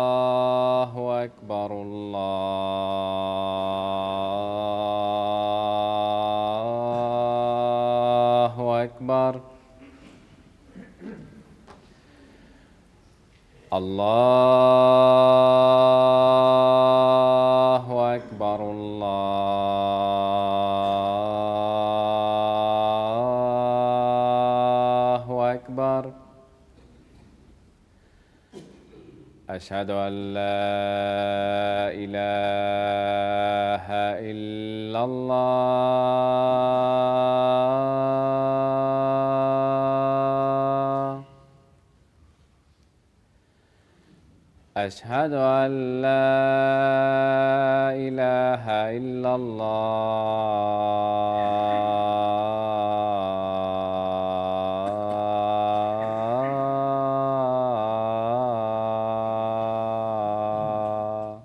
الله أكبر الله أكبر الله أكبر الله أكبر أشهد أن لا إله إلا الله أشهد أن لا إله إلا الله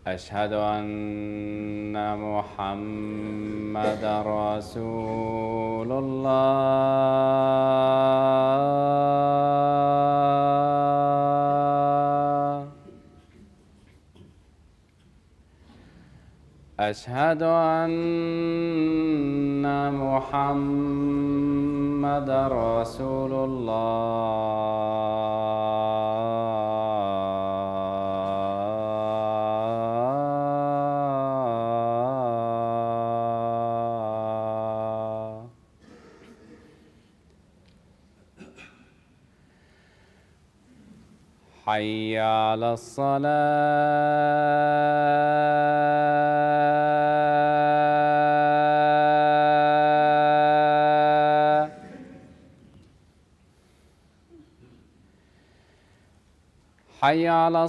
أشهد أن محمدا رسول الله أشهد أن محمدا رسول الله حي على الصلاة حي على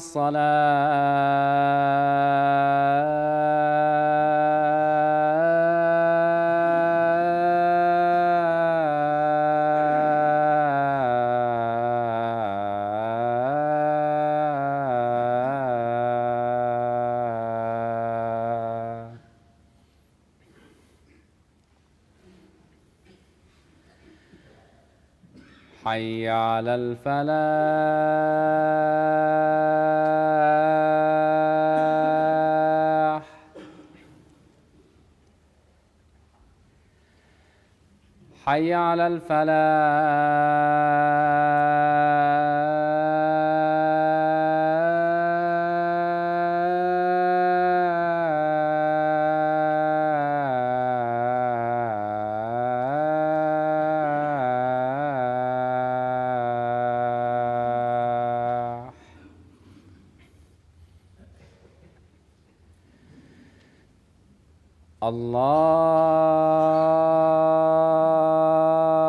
الصلاة حي على الفلاح حي على الفلاح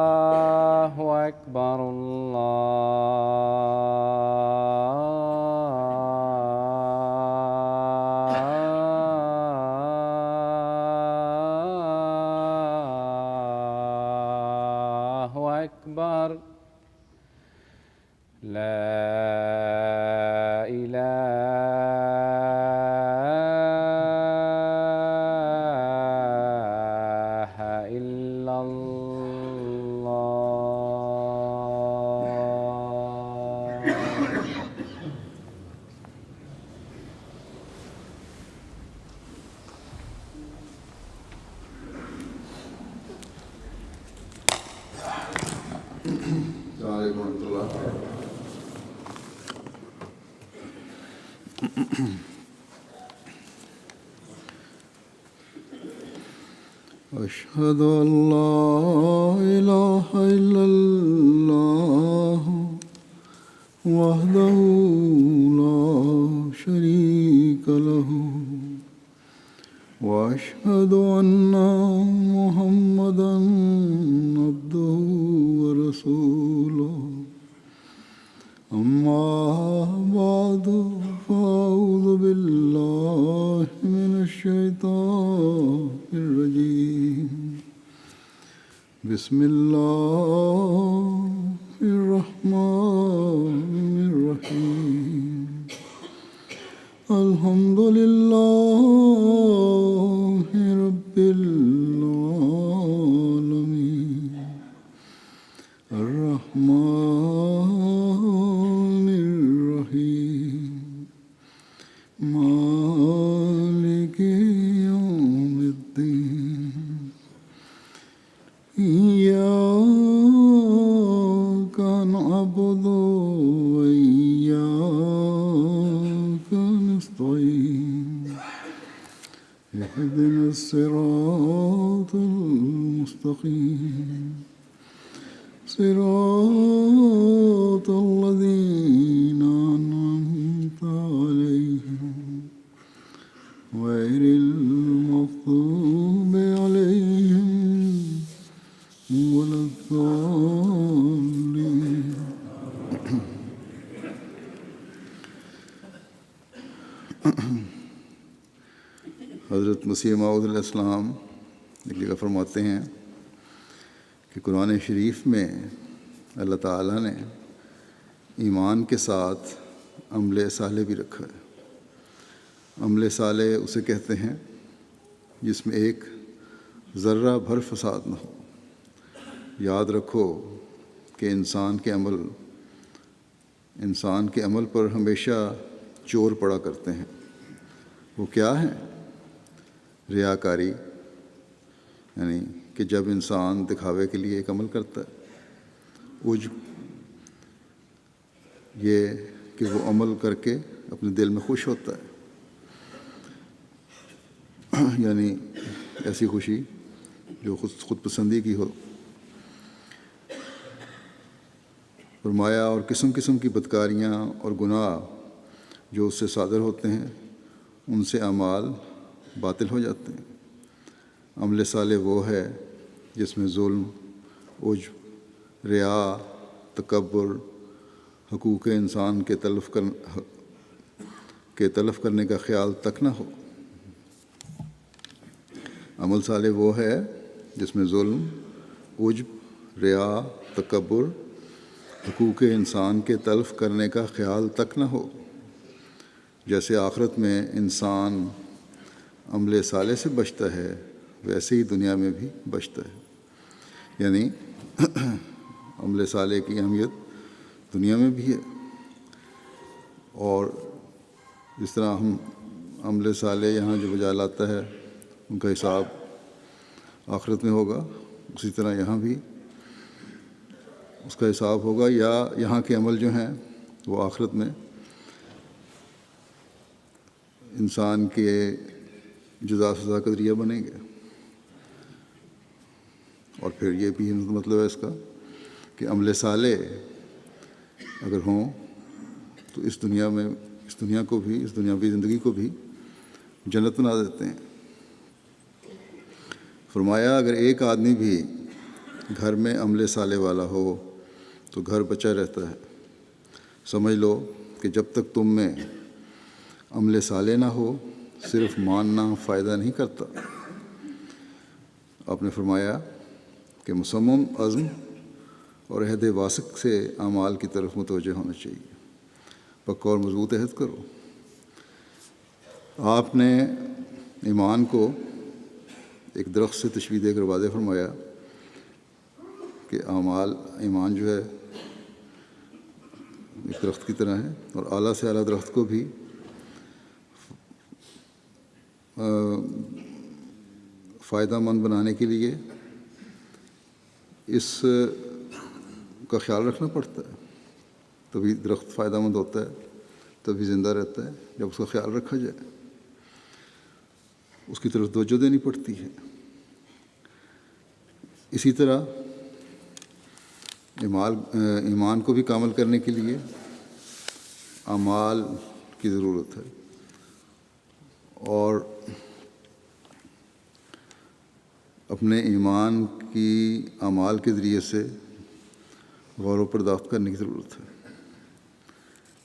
الله أكبر الله أكبر لا إله إلا الله السلام عليكم ورحمة الله. أشهد أن لا إله إلا الله وحده لا شريك له وأشهد أن محمدا عبده ورسوله أما بعد فأعوذ بالله من الشيطان الرجيم بسم الله الرحمن الرحيم الحمد لله رب العالمين إياك نعبد وإياك نستعين اهدنا الصراط المستقيم صراط الذين أنعمت عليهم غير المغضوب عليهم ولا الضالين. حضرت مسیح موعود علیہ السلام ایک جگہ فرماتے ہیں کہ قرآن شریف میں اللہ تعالیٰ نے ایمان کے ساتھ عمل صالح بھی رکھا ہے. عمل صالح اسے کہتے ہیں جس میں ایک ذرہ بھر فساد نہ ہو. یاد رکھو کہ انسان کے عمل پر ہمیشہ چور پڑا کرتے ہیں. وہ کیا ہیں؟ ریاکاری، یعنی کہ جب انسان دکھاوے کے لیے ایک عمل کرتا ہے. عجب، یہ کہ وہ عمل کر کے اپنے دل میں خوش ہوتا ہے، یعنی ایسی خوشی جو خود پسندی کی ہو. فرمایا اور قسم قسم کی بدکاریاں اور گناہ جو اس سے صادر ہوتے ہیں ان سے اعمال باطل ہو جاتے ہیں. عمل صالح وہ ہے جس میں ظلم، عجب، ریا، تکبر، حقوق انسان کے تلف کرنے کا خیال تک نہ ہو. عمل صالح وہ ہے جس میں ظلم، عجب، ریا، تکبر، حقوق انسان کے تلف کرنے کا خیال تک نہ ہو. جیسے آخرت میں انسان عمل صالح سے بچتا ہے ویسے ہی دنیا میں بھی بچتا ہے. یعنی عمل صالح کی اہمیت دنیا میں بھی ہے، اور جس طرح ہم عمل صالح یہاں جو بجا لاتا ہے ان کا حساب آخرت میں ہوگا، اسی طرح یہاں بھی اس کا حساب ہوگا، یا یہاں کے عمل جو ہیں وہ آخرت میں انسان کے جزا سزا کا ذریعہ بنیں گے. اور پھر یہ بھی مطلب ہے اس کا کہ عمل صالح اگر ہوں تو اس دنیا کو بھی، اس دنیاوی زندگی کو بھی جنت بنا دیتے ہیں. فرمایا اگر ایک آدمی بھی گھر میں عمل صالح والا ہو تو گھر بچا رہتا ہے. سمجھ لو کہ جب تک تم میں عمل صالح نہ ہو صرف ماننا فائدہ نہیں کرتا. آپ نے فرمایا کہ مصمم عزم اور عہد واثق سے اعمال کی طرف متوجہ ہونا چاہیے. پکا اور مضبوط عہد کرو. آپ نے ایمان کو ایک درخت سے تشبیہ دے کر واضح فرمایا کہ ایمان جو ہے ایک درخت کی طرح ہے، اور اعلیٰ سے اعلیٰ درخت کو بھی فائدہ مند بنانے کے لیے اس کا خیال رکھنا پڑتا ہے. تبھی درخت فائدہ مند ہوتا ہے، تبھی زندہ رہتا ہے جب اس کا خیال رکھا جائے، اس کی طرف توجہ دینی پڑتی ہے. اسی طرح ایمان کو بھی کامل کرنے کے لیے اعمال کی ضرورت ہے، اور اپنے ایمان کی اعمال کے ذریعے سے غور و پرداخت کرنے کی ضرورت ہے،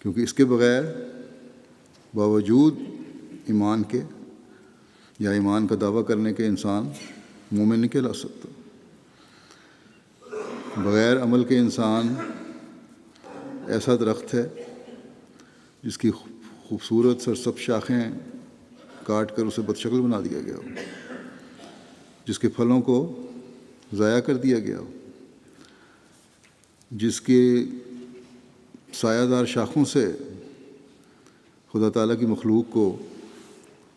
کیونکہ اس کے بغیر باوجود ایمان کے یا ایمان کا دعویٰ کرنے کے انسان مومن نہیں کہلا سکتا. بغیر عمل کے انسان ایسا درخت ہے جس کی خوبصورت سرسبز شاخیں کاٹ کر اسے بدشکل بنا دیا گیا ہو، جس کے پھلوں کو ضائع کر دیا گیا ہو، جس کے سایہ دار شاخوں سے خدا تعالیٰ کی مخلوق کو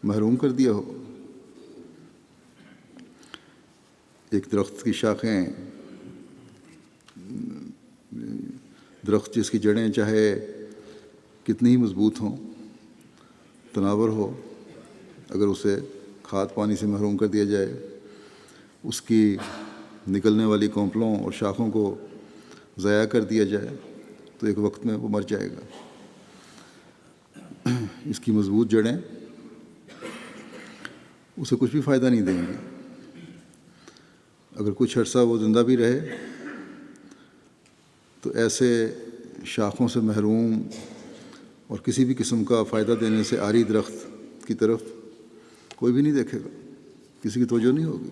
محروم کر دیا ہو. ایک درخت کی شاخیں، درخت جس کی جڑیں چاہے کتنی ہی مضبوط ہوں، تناور ہو، اگر اسے کھاد پانی سے محروم کر دیا جائے، اس کی نکلنے والی کونپلوں اور شاخوں کو ضائع کر دیا جائے تو ایک وقت میں وہ مر جائے گا۔ اس کی مضبوط جڑیں اسے کچھ بھی فائدہ نہیں دیں گی۔ اگر کچھ عرصہ وہ زندہ بھی رہے تو ایسے شاخوں سے محروم اور کسی بھی قسم کا فائدہ دینے سے عاری درخت کی طرف کوئی بھی نہیں دیکھے گا، کسی کی توجہ نہیں ہوگی،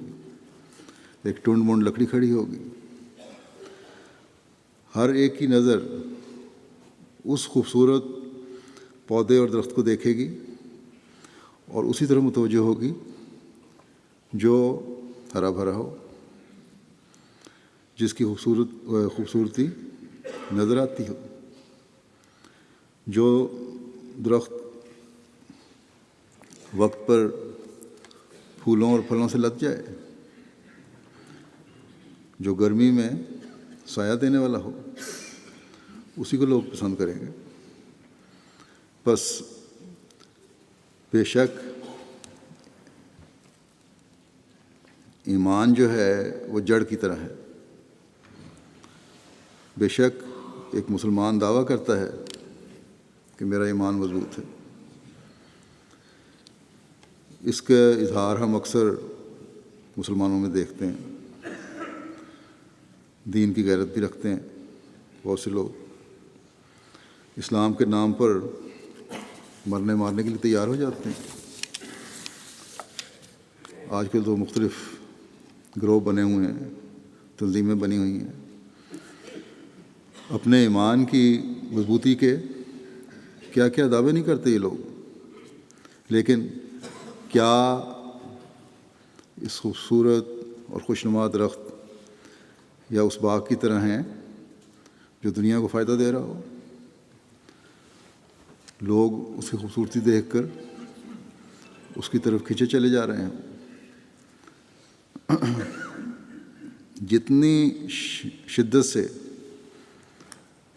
ایک ٹنڈ منڈ لکڑی کھڑی ہوگی۔ ہر ایک کی نظر اس خوبصورت پودے اور درخت کو دیکھے گی اور اسی طرح متوجہ ہوگی جو ہرا بھرا ہو، جس کی خوبصورتی نظر آتی ہو۔ جو درخت وقت پر پھولوں اور پھلوں سے لد جائے، جو گرمی میں سایہ دینے والا ہو، اسی کو لوگ پسند کریں گے۔ بس بے شک ایمان جو ہے وہ جڑ کی طرح ہے۔ بے شک ایک مسلمان دعویٰ کرتا ہے کہ میرا ایمان مضبوط ہے، اس کا اظہار ہم اکثر مسلمانوں میں دیکھتے ہیں۔ دین کی غیرت بھی رکھتے ہیں بہت سے لوگ، اسلام کے نام پر مرنے مارنے کے لیے تیار ہو جاتے ہیں۔ آج کل تو مختلف گروہ بنے ہوئے ہیں، تنظیمیں بنی ہوئی ہیں، اپنے ایمان کی مضبوطی کے کیا کیا دعوے نہیں کرتے یہ لوگ، لیکن کیا اس خوبصورت اور خوشنما درخت یا اس باغ کی طرح ہیں جو دنیا کو فائدہ دے رہا ہو؟ لوگ اس کی خوبصورتی دیکھ کر اس کی طرف کھینچے چلے جا رہے ہیں۔ جتنی شدت سے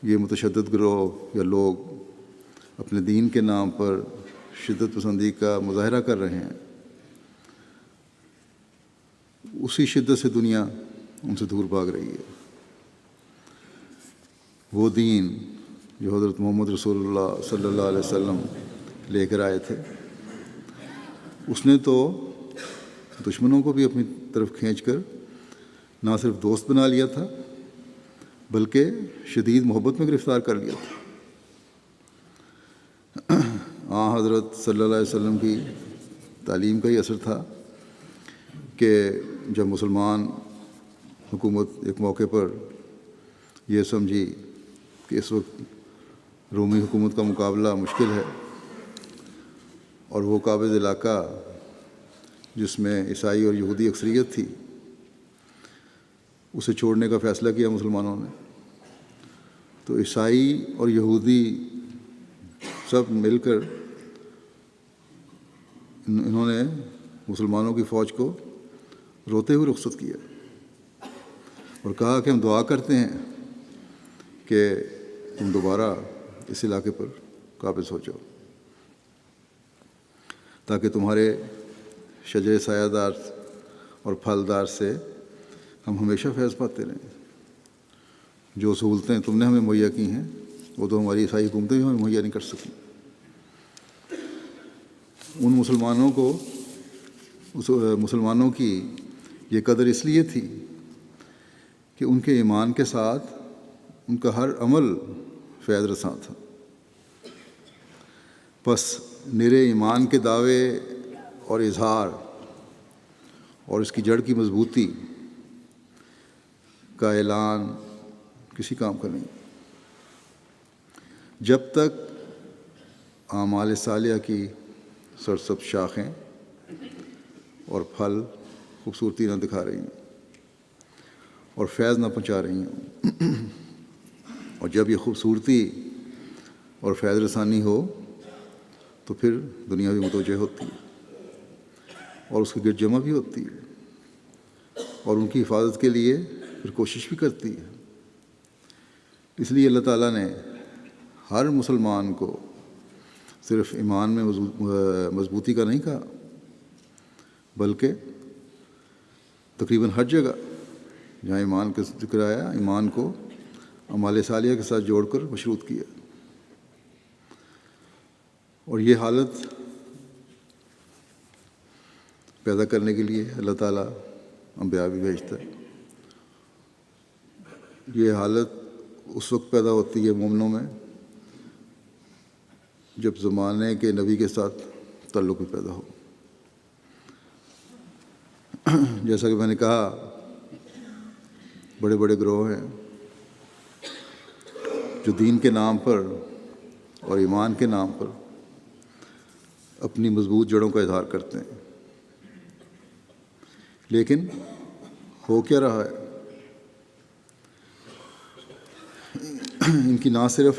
یہ متشدد گروہ یا لوگ اپنے دین کے نام پر شدت پسندی کا مظاہرہ کر رہے ہیں، اسی شدت سے دنیا ان سے دور بھاگ رہی ہے۔ وہ دین جو حضرت محمد رسول اللہ صلی اللہ علیہ وسلم لے کر آئے تھے، اس نے تو دشمنوں کو بھی اپنی طرف کھینچ کر نہ صرف دوست بنا لیا تھا بلکہ شدید محبت میں گرفتار کر لیا تھا۔ حضرت صلی اللہ علیہ وسلم کی تعلیم کا ہی اثر تھا کہ جب مسلمان حکومت ایک موقع پر یہ سمجھی کہ اس وقت رومی حکومت کا مقابلہ مشکل ہے اور وہ قابض علاقہ جس میں عیسائی اور یہودی اکثریت تھی، اسے چھوڑنے کا فیصلہ کیا مسلمانوں نے، تو عیسائی اور یہودی سب مل کر انہوں نے مسلمانوں کی فوج کو روتے ہوئے رخصت کیا اور کہا کہ ہم دعا کرتے ہیں کہ تم دوبارہ اس علاقے پر قابض ہو جاؤ تاکہ تمہارے شجر سایہ دار اور پھلدار سے ہم ہمیشہ فیض پاتے رہیں۔ جو سہولتیں تم نے ہمیں مہیا کی ہیں وہ تو ہماری عیسائی حکومتیں بھی ہمیں مہیا نہیں کر سکیں۔ ان مسلمانوں کی یہ قدر اس لیے تھی کہ ان کے ایمان کے ساتھ ان کا ہر عمل فیض رساں تھا۔ بس نرے ایمان کے دعوے اور اظہار اور اس کی جڑ کی مضبوطی کا اعلان کسی کام کا نہیں۔ جب تک اعمال صالحہ کی سرسبز شاخیں اور پھل خوبصورتی نہ دکھا رہی ہیں اور فیض نہ پہنچا رہی ہیں، اور جب یہ خوبصورتی اور فیض رسانی ہو تو پھر دنیا بھی متوجہ ہوتی ہے اور اس کے گرد جمع بھی ہوتی ہے۔ اور ان کی حفاظت کے لیے پھر کوشش بھی کرتی ہے۔ اس لیے اللہ تعالیٰ نے ہر مسلمان کو صرف ایمان میں مضبوطی کا نہیں کہا، بلکہ تقریباً ہر جگہ جہاں ایمان کا ذکر آیا، ایمان کو اعمال صالحہ کے ساتھ جوڑ کر مشروط کیا۔ اور یہ حالت پیدا کرنے کے لیے اللہ تعالیٰ انبیاء بھی بھیجتا ہے۔ یہ حالت اس وقت پیدا ہوتی ہے مومنوں میں جب زمانے کے نبی کے ساتھ تعلق بھی پیدا ہو۔ جیسا کہ میں نے کہا، بڑے بڑے گروہ ہیں جو دین کے نام پر اور ایمان کے نام پر اپنی مضبوط جڑوں کا اظہار کرتے ہیں، لیکن ہو کیا رہا ہے؟ ان کی نہ صرف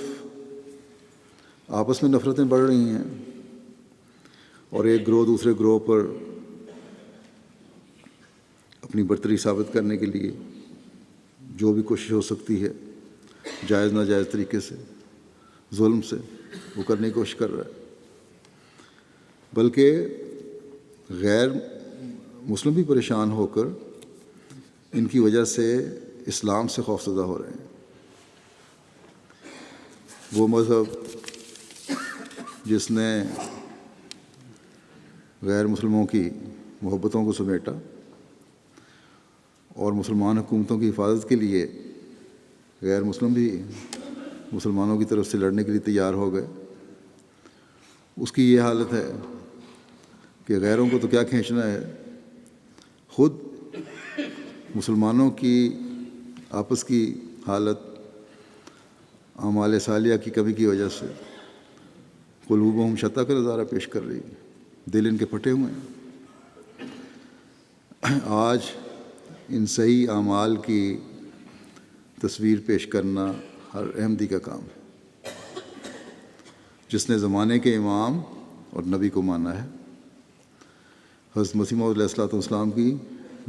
آپس میں نفرتیں بڑھ رہی ہیں اور ایک گروہ دوسرے گروہ پر اپنی برتری ثابت کرنے کے لیے جو بھی کوشش ہو سکتی ہے جائز ناجائز طریقے سے، ظلم سے، وہ کرنے کی کوشش کر رہا ہے، بلکہ غیر مسلم بھی پریشان ہو کر ان کی وجہ سے اسلام سے خوفزدہ ہو رہے ہیں۔ وہ مذہب جس نے غیر مسلموں کی محبتوں کو سمیٹا اور مسلمان حکومتوں کی حفاظت کے لیے غیر مسلم بھی مسلمانوں کی طرف سے لڑنے کے لیے تیار ہو گئے، اس کی یہ حالت ہے کہ غیروں کو تو کیا کھینچنا ہے، خود مسلمانوں کی آپس کی حالت اعمال صالحہ کی کمی کی وجہ سے قلوبہم شتیٰ کا نظارہ پیش کر رہی ہے، دل ان کے پھٹے ہوئے ہیں۔ آج ان صحیح اعمال کی تصویر پیش کرنا ہر احمدی کا کام ہے جس نے زمانے کے امام اور نبی کو مانا ہے۔ حضرت مسیح موعود علیہ الصلوۃ والسلام کی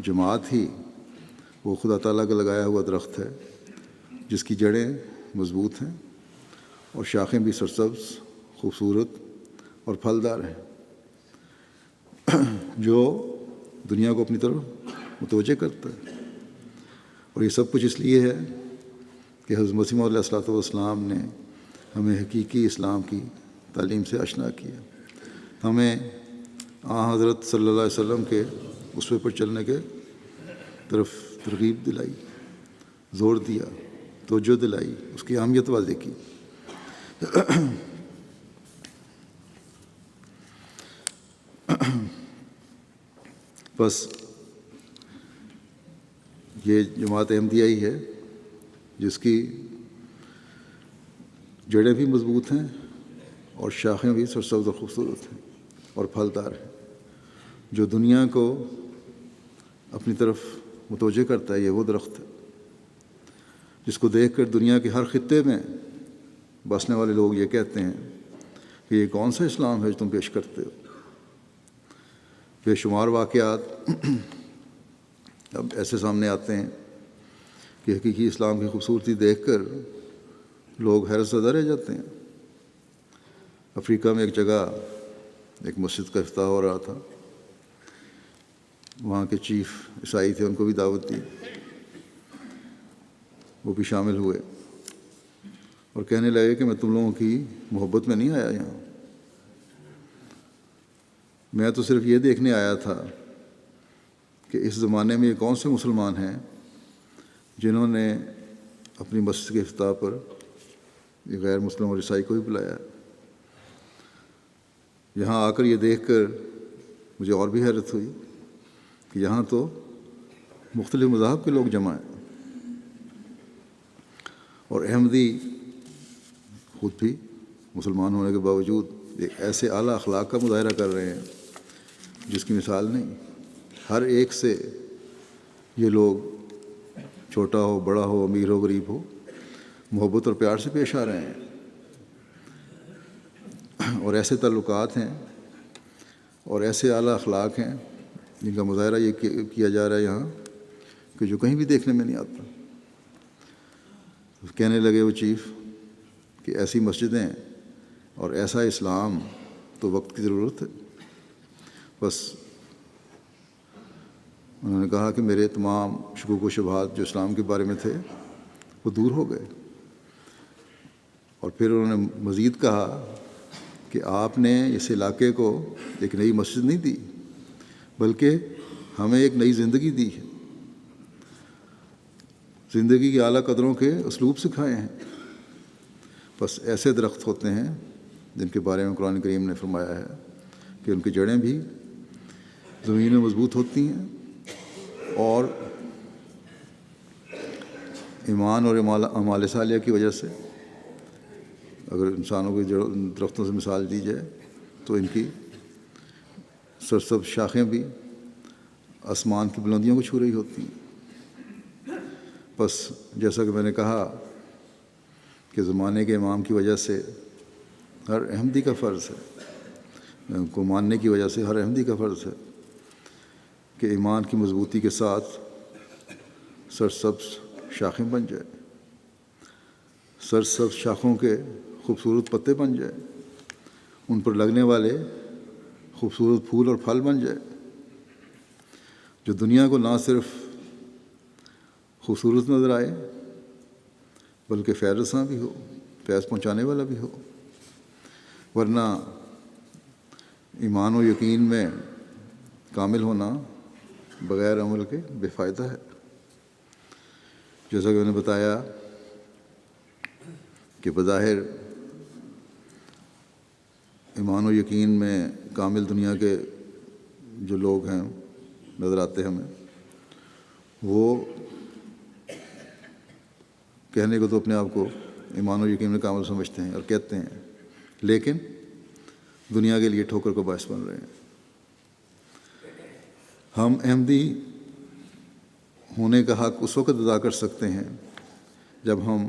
جماعت ہی وہ خدا تعالیٰ کا لگایا ہوا درخت ہے جس کی جڑیں مضبوط ہیں اور شاخیں بھی سرسبز، خوبصورت اور پھلدار ہیں، جو دنیا کو اپنی طرف متوجہ کرتا ہے۔ اور یہ سب کچھ اس لیے ہے کہ حضرت مسیح موعود علیہ الصلوۃ والسلام نے ہمیں حقیقی اسلام کی تعلیم سے آشنا کیا، ہمیں حضرت صلی اللہ علیہ وسلم کے اسوے پر چلنے کے طرف ترغیب دلائی، زور دیا، توجہ دلائی، اس کی اہمیت واضح کی۔ بس یہ جماعت احمدیہ ہی ہے جس کی جڑیں بھی مضبوط ہیں اور شاخیں بھی سرسبز اور خوبصورت ہیں اور پھلدار ہیں، جو دنیا کو اپنی طرف متوجہ کرتا ہے۔ یہ وہ درخت ہے جس کو دیکھ کر دنیا کے ہر خطے میں بسنے والے لوگ یہ کہتے ہیں کہ یہ کون سا اسلام ہے جو تم پیش کرتے ہو۔ بے شمار واقعات اب ایسے سامنے آتے ہیں کہ حقیقی اسلام کی خوبصورتی دیکھ کر لوگ حیرت زدہ رہ جاتے ہیں۔ افریقہ میں ایک جگہ ایک مسجد کا افتتاح ہو رہا تھا، وہاں کے چیف عیسائی تھے، ان کو بھی دعوت دی، وہ بھی شامل ہوئے اور کہنے لگے کہ میں تم لوگوں کی محبت میں نہیں آیا یہاں، میں تو صرف یہ دیکھنے آیا تھا کہ اس زمانے میں یہ کون سے مسلمان ہیں جنہوں نے اپنی مسجد کے افتتاح پر یہ غیر مسلم اور عیسائی کو بھی بلایا۔ یہاں آ کر یہ دیکھ کر مجھے اور بھی حیرت ہوئی کہ یہاں تو مختلف مذاہب کے لوگ جمع ہیں اور احمدی خود بھی مسلمان ہونے کے باوجود ایک ایسے اعلیٰ اخلاق کا مظاہرہ کر رہے ہیں جس کی مثال نہیں۔ ہر ایک سے یہ لوگ چھوٹا ہو، بڑا ہو، امیر ہو، غریب ہو، محبت اور پیار سے پیش آ رہے ہیں، اور ایسے تعلقات ہیں اور ایسے اعلیٰ اخلاق ہیں جن کا مظاہرہ یہ کیا جا رہا ہے یہاں کہ جو کہیں بھی دیکھنے میں نہیں آتا۔ کہنے لگے وہ چیف کہ ایسی مسجدیں اور ایسا اسلام تو وقت کی ضرورت ہے۔ بس انہوں نے کہا کہ میرے تمام شکوک و شبہات جو اسلام کے بارے میں تھے وہ دور ہو گئے۔ اور پھر انہوں نے مزید کہا کہ آپ نے اس علاقے کو ایک نئی مسجد نہیں دی، بلکہ ہمیں ایک نئی زندگی دی ہے، زندگی کی اعلیٰ قدروں کے اسلوب سکھائے ہیں۔ بس ایسے درخت ہوتے ہیں جن کے بارے میں قرآن کریم نے فرمایا ہے کہ ان کی جڑیں بھی زمین میں مضبوط ہوتی ہیں، اور ایمان اور اعمال صالحہ کی وجہ سے اگر انسانوں کی درختوں سے مثال دی جائے تو ان کی سرسبز شاخیں بھی آسمان کی بلندیوں کو چھو رہی ہوتی ہیں۔ بس جیسا کہ میں نے کہا کہ زمانے کے امام کی وجہ سے ہر احمدی کا فرض ہے، کو ماننے کی وجہ سے ہر احمدی کا فرض ہے کہ ایمان کی مضبوطی کے ساتھ سرسبز شاخیں بن جائے، سرسبز شاخوں کے خوبصورت پتے بن جائے، ان پر لگنے والے خوبصورت پھول اور پھل بن جائے، جو دنیا کو نہ صرف خوبصورت نظر آئے بلکہ فیض رساں بھی ہو، فیض پہنچانے والا بھی ہو۔ ورنہ ایمان و یقین میں کامل ہونا بغیر عمل کے بے فائدہ ہے۔ جیسا کہ میں نے بتایا کہ بظاہر ایمان و یقین میں کامل دنیا کے جو لوگ ہیں نظر آتے ہمیں، وہ کہنے کو تو اپنے آپ کو ایمان و یقین میں کامل سمجھتے ہیں اور کہتے ہیں، لیکن دنیا کے لیے ٹھوکر کا باعث بن رہے ہیں۔ ہم احمدی ہونے کا حق اس وقت ادا کر سکتے ہیں جب ہم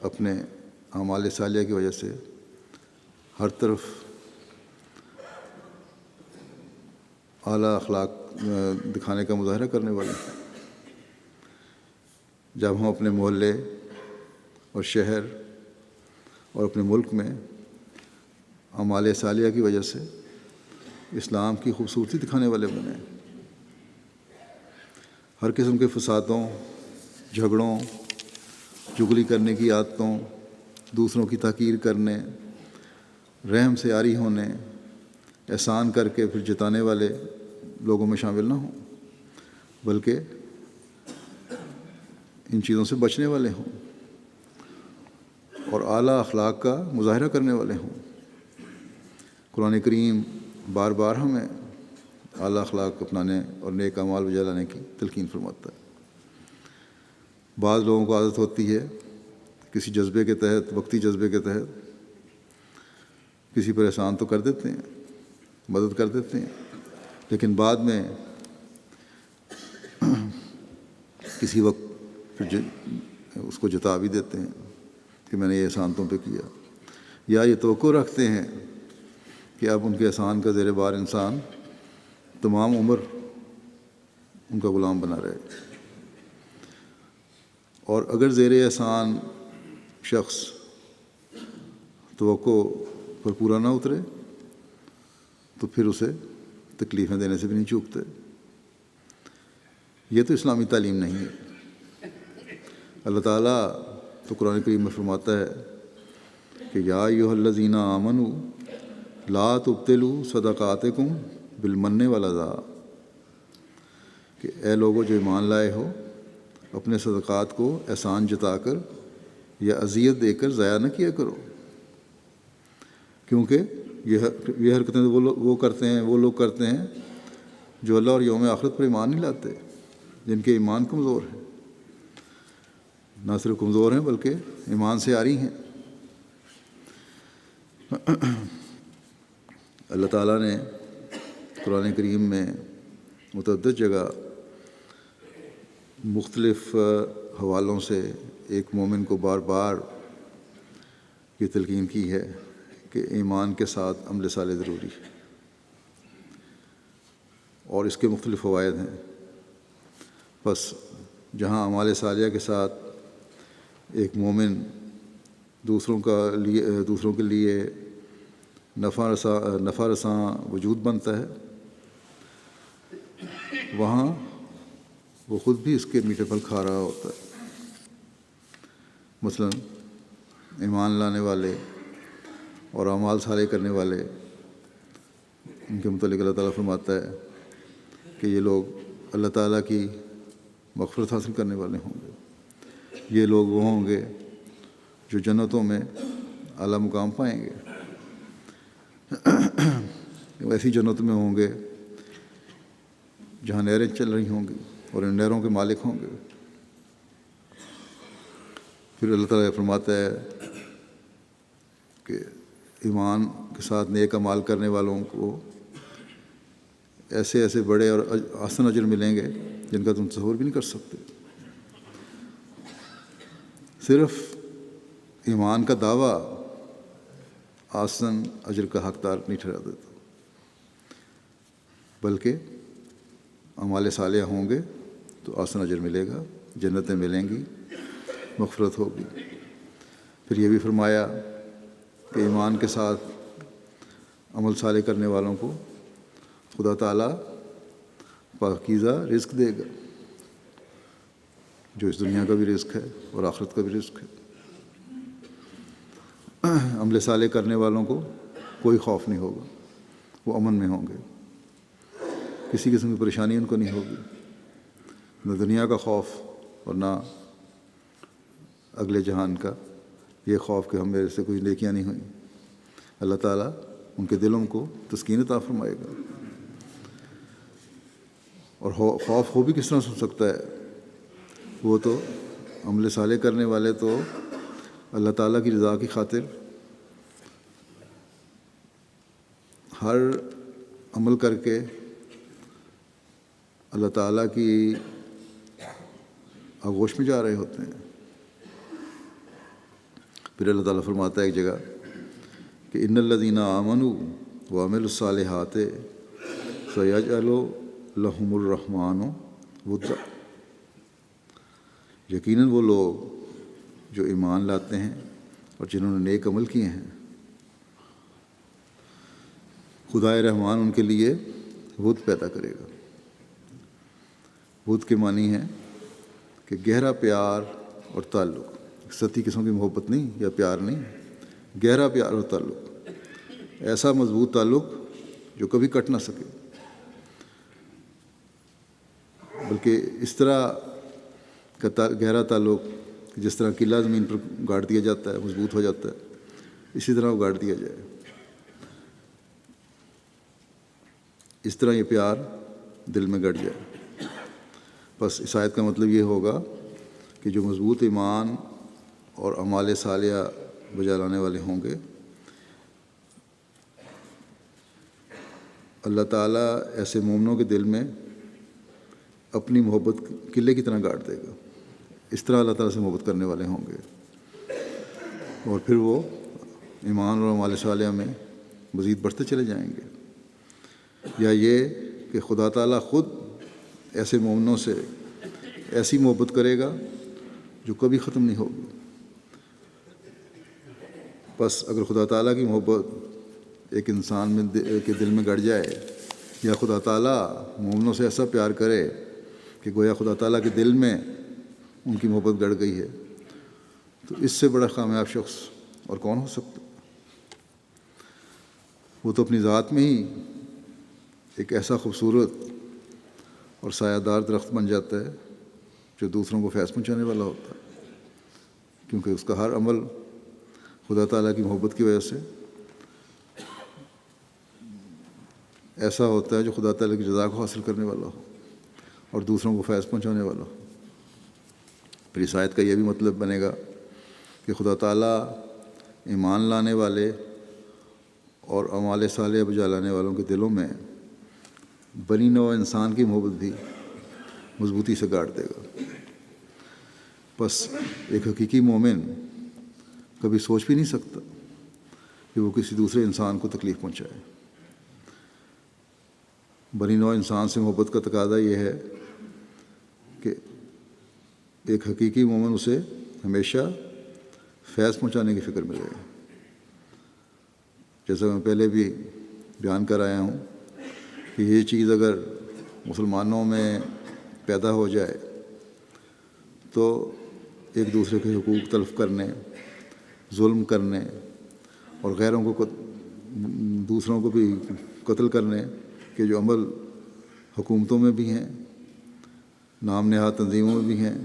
اپنے اعمال صالحہ کی وجہ سے ہر طرف اعلیٰ اخلاق دکھانے کا مظاہرہ کرنے والے ہیں، جب ہم اپنے محلے اور شہر اور اپنے ملک میں اعمال صالحہ کی وجہ سے اسلام کی خوبصورتی دکھانے والے بنے۔ ہر قسم کے فسادوں، جھگڑوں، چغلی کرنے کی عادتوں، دوسروں کی تحقیر کرنے، رحم سے عاری ہونے، احسان کر کے پھر جتانے والے لوگوں میں شامل نہ ہوں، بلکہ ان چیزوں سے بچنے والے ہوں اور اعلیٰ اخلاق کا مظاہرہ کرنے والے ہوں۔ قرآن کریم بار بار ہمیں اعلیٰ اخلاق اپنانے اور نیک اعمال بجا لانے کی تلقین فرماتا ہے۔ بعض لوگوں کو عادت ہوتی ہے کسی جذبے کے تحت، وقتی جذبے کے تحت کسی پر احسان تو کر دیتے ہیں، مدد کر دیتے ہیں، لیکن بعد میں کسی وقت پھر اس کو جتا بھی دیتے ہیں کہ میں نے یہ احسان تم پہ کیا، یا یہ توقع رکھتے ہیں کہ اب ان کے احسان کا زیر بار انسان تمام عمر ان کا غلام بنا رہے۔ اور اگر زیر احسان شخص توقع پر پورا نہ اترے تو پھر اسے تکلیفیں دینے سے بھی نہیں چوکتے۔ یہ تو اسلامی تعلیم نہیں ہے۔ اللہ تعالیٰ تو قرآن کریم میں فرماتا ہے کہ یا ایھا الذین آمنوا لا تبطلوا صدقاتکم بالمن والأذی، کہ اے لوگو جو ایمان لائے ہو اپنے صدقات کو احسان جتا کر یا اذیت دے کر ضائع نہ کیا کرو، کیونکہ یہ حرکتیں وہ لوگ کرتے ہیں جو اللہ اور یوم آخرت پر ایمان نہیں لاتے، جن کے ایمان کمزور ہے، نہ صرف کمزور ہیں بلکہ ایمان سے عاری ہیں۔ اللہ تعالیٰ نے قرآن کریم میں متعدد جگہ مختلف حوالوں سے ایک مومن کو بار بار یہ تلقین کی ہے کہ ایمان کے ساتھ عمل صالح ضروری ہے، اور اس کے مختلف فوائد ہیں۔ بس جہاں اعمال صالحہ کے ساتھ ایک مومن دوسروں کے لیے نفع رساں وجود بنتا ہے، وہاں وہ خود بھی اس کے میٹھے پھل کھا رہا ہوتا ہے۔ مثلاً ایمان لانے والے اور اعمال صالح کرنے والے، ان کے متعلق اللہ تعالیٰ فرماتا ہے کہ یہ لوگ اللہ تعالیٰ کی مغفرت حاصل کرنے والے ہوں گے۔ یہ لوگ وہ ہوں گے جو جنتوں میں اعلیٰ مقام پائیں گے، ایسی جنتوں میں ہوں گے جہاں نہریں چل رہی ہوں گی اور ان نہروں کے مالک ہوں گے۔ پھر اللہ تعالیٰ فرماتا ہے کہ ایمان کے ساتھ نیک اعمال کرنے والوں کو ایسے ایسے بڑے اور احسن اجر ملیں گے جن کا تم تصور بھی نہیں کر سکتے۔ صرف ایمان کا دعویٰ احسن اجر کا حقدار نہیں ٹھہرا دیتا، بلکہ اعمال صالحہ ہوں گے تو احسن اجر ملے گا، جنتیں ملیں گی، مغفرت ہوگی۔ پھر یہ بھی فرمایا کہ ایمان کے ساتھ عمل صالح کرنے والوں کو خدا تعالیٰ پاکیزہ رزق دے گا، جو اس دنیا کا بھی رزق ہے اور آخرت کا بھی رزق ہے۔ عمل صالح کرنے والوں کو کوئی خوف نہیں ہوگا، وہ امن میں ہوں گے، کسی قسم کی پریشانی ان کو نہیں ہوگی، نہ دنیا کا خوف اور نہ اگلے جہان کا یہ خوف کہ ہم میرے سے کوئی نیکیاں نہیں ہوئیں۔ اللہ تعالیٰ ان کے دلوں کو تسکین عطا فرمائے گا۔ اور خوف ہو بھی کس طرح سن سکتا ہے؟ وہ تو عمل صالح کرنے والے تو اللہ تعالیٰ کی رضا کی خاطر ہر عمل کر کے اللہ تعالیٰ کی آغوش میں جا رہے ہوتے ہیں۔ پھر اللہ تعالیٰ فرماتا ہے ایک جگہ کہ ان الذین آمنوا وعملوا الصالحات سیجعل لهم الرحمن ودا، یقیناً وہ لوگ جو ایمان لاتے ہیں اور جنہوں نے نیک عمل کیے ہیں، خدائے رحمان ان کے لیے ود پیدا کرے گا۔ ود کے معنی ہے کہ گہرا پیار اور تعلق، سطحی قسم کی محبت نہیں یا پیار نہیں، گہرا پیار اور تعلق، ایسا مضبوط تعلق جو کبھی کٹ نہ سکے، بلکہ اس طرح کا گہرا تعلق جس طرح قلعہ زمین پر گاڑ دیا جاتا ہے، مضبوط ہو جاتا ہے، اسی طرح وہ گاڑ دیا جائے۔ اس طرح یہ پیار دل میں گڑ جائے۔ بس اس آیت کا مطلب یہ ہوگا کہ جو مضبوط ایمان اور اعمال صالحہ بجا لانے والے ہوں گے، اللہ تعالیٰ ایسے مومنوں کے دل میں اپنی محبت قلعے کی طرح گاڑ دے گا۔ اس طرح اللہ تعالیٰ سے محبت کرنے والے ہوں گے، اور پھر وہ ایمان اور اعمال صالحہ میں مزید بڑھتے چلے جائیں گے۔ یا یہ کہ خدا تعالیٰ خود ایسے مومنوں سے ایسی محبت کرے گا جو کبھی ختم نہیں ہوگی۔ بس اگر خدا تعالیٰ کی محبت ایک انسان کے دل میں گڑ جائے، یا خدا تعالیٰ مومنوں سے ایسا پیار کرے کہ گویا خدا تعالیٰ کے دل میں ان کی محبت گڑ گئی ہے، تو اس سے بڑا کامیاب شخص اور کون ہو سکتا؟ وہ تو اپنی ذات میں ہی ایک ایسا خوبصورت اور سایہ دار درخت بن جاتا ہے جو دوسروں کو فیض پہنچانے والا ہوتا ہے، کیونکہ اس کا ہر عمل خدا تعالیٰ کی محبت کی وجہ سے ایسا ہوتا ہے جو خدا تعالیٰ کی رضا کو حاصل کرنے والا ہو اور دوسروں کو فیض پہنچانے والا ہو۔ پھر اس آیت کا یہ بھی مطلب بنے گا کہ خدا تعالیٰ ایمان لانے والے اور اعمال صالحہ بجا لانے والوں کے دلوں میں بنی نوع انسان کی محبت بھی مضبوطی سے گاڑ دے گا۔ بس ایک حقیقی مومن کبھی سوچ بھی نہیں سکتا کہ وہ کسی دوسرے انسان کو تکلیف پہنچائے۔ بنی نوع انسان سے محبت کا تقاضا یہ ہے کہ ایک حقیقی مومن اسے ہمیشہ فیض پہنچانے کی فکر میں رہے. جیسا میں پہلے بھی بیان کر آیا ہوں کہ یہ چیز اگر مسلمانوں میں پیدا ہو جائے تو ایک دوسرے کے حقوق تلف کرنے، ظلم کرنے اور غیروں کو دوسروں کو بھی قتل کرنے کے جو عمل حکومتوں میں بھی ہیں، نام نہاد تنظیموں میں بھی ہیں،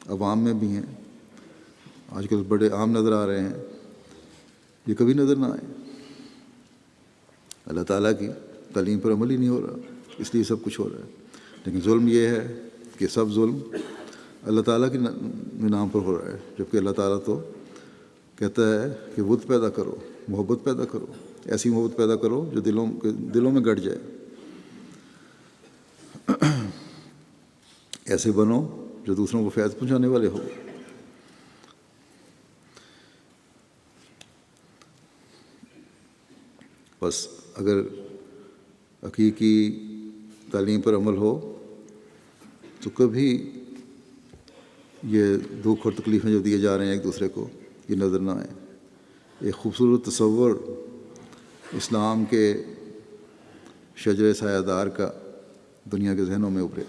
عوام میں بھی ہیں، آج کل بڑے عام نظر آ رہے ہیں، یہ کبھی نظر نہ آئے. اللہ تعالیٰ کی تعلیم پر عمل ہی نہیں ہو رہا، اس لیے سب کچھ ہو رہا ہے. لیکن ظلم یہ ہے کہ سب ظلم اللہ تعالیٰ کے نام پر ہو رہا ہے، جبکہ اللہ تعالیٰ تو کہتا ہے کہ ود پیدا کرو، محبت پیدا کرو، ایسی محبت پیدا کرو جو دلوں میں گڑ جائے. ایسے بنو جو دوسروں کو فیض پہنچانے والے ہو. بس اگر حقیقی تعلیم پر عمل ہو تو کبھی یہ دکھ اور تکلیفیں جو دیے جا رہے ہیں ایک دوسرے کو یہ نظر نہ آئیں. ایک خوبصورت تصور اسلام کے شجر سایہ دار کا دنیا کے ذہنوں میں ابھرے.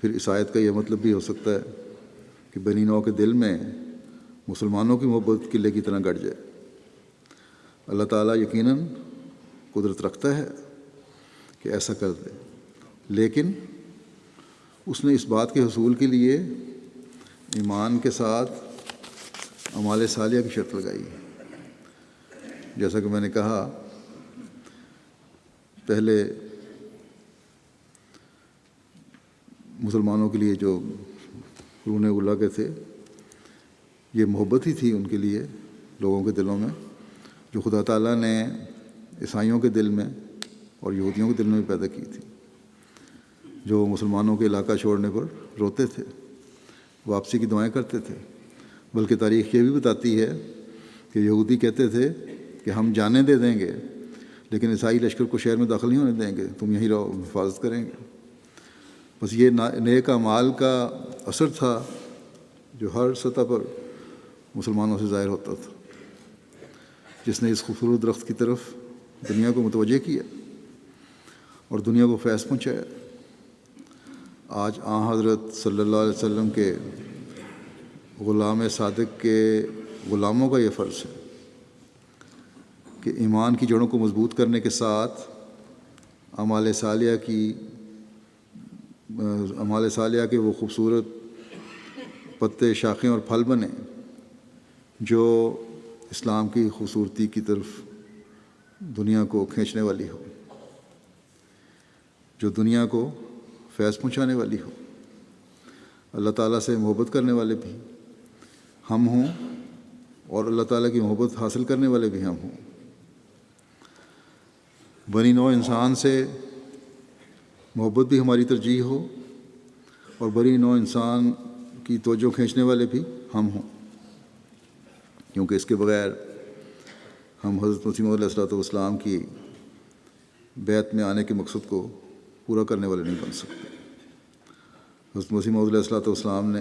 پھر اس آیت کا یہ مطلب بھی ہو سکتا ہے کہ بنی نوع کے دل میں مسلمانوں کی محبت قلعے کی طرح گڑ جائے. اللہ تعالیٰ یقیناً قدرت رکھتا ہے کہ ایسا کر دے، لیکن اس نے اس بات کے حصول کے لیے ایمان کے ساتھ اعمال صالحہ کی شرط لگائی ہے. جیسا کہ میں نے کہا پہلے مسلمانوں کے لیے جو رونے اولا کے تھے یہ محبت ہی تھی ان کے لیے لوگوں کے دلوں میں، جو خدا تعالیٰ نے عیسائیوں کے دل میں اور یہودیوں کے دل میں پیدا کی تھی، جو مسلمانوں کے علاقہ چھوڑنے پر روتے تھے، واپسی کی دعائیں کرتے تھے. بلکہ تاریخ یہ بھی بتاتی ہے کہ یہودی کہتے تھے کہ ہم جانیں دے دیں گے لیکن عیسائی لشکر کو شہر میں داخل نہیں ہونے دیں گے، تم یہیں رہو، حفاظت کریں گے. بس یہ نیک اعمال کا اثر تھا جو ہر سطح پر مسلمانوں سے ظاہر ہوتا تھا، جس نے اس خوبصورت درخت کی طرف دنیا کو متوجہ کیا اور دنیا کو فیض پہنچایا. آج حضرت صلی اللہ علیہ وسلم کے غلام صادق کے غلاموں کا یہ فرض ہے کہ ایمان کی جڑوں کو مضبوط کرنے کے ساتھ اعمال صالحہ کے وہ خوبصورت پتے، شاخیں اور پھل بنے جو اسلام کی خوبصورتی کی طرف دنیا کو کھینچنے والی ہو، جو دنیا کو فیض پہنچانے والی ہو. اللہ تعالیٰ سے محبت کرنے والے بھی ہم ہوں اور اللہ تعالیٰ کی محبت حاصل کرنے والے بھی ہم ہوں. بنی نوع انسان سے محبت بھی ہماری ترجیح ہو اور بنی نوع انسان کی توجہ کھینچنے والے بھی ہم ہوں، کیونکہ اس کے بغیر ہم حضرت مسیح موعود علیہ السلام کی بیعت میں آنے کے مقصد کو پورا کرنے والے نہیں بن سکتے. حضرت مسیح موعود علیہ السلام نے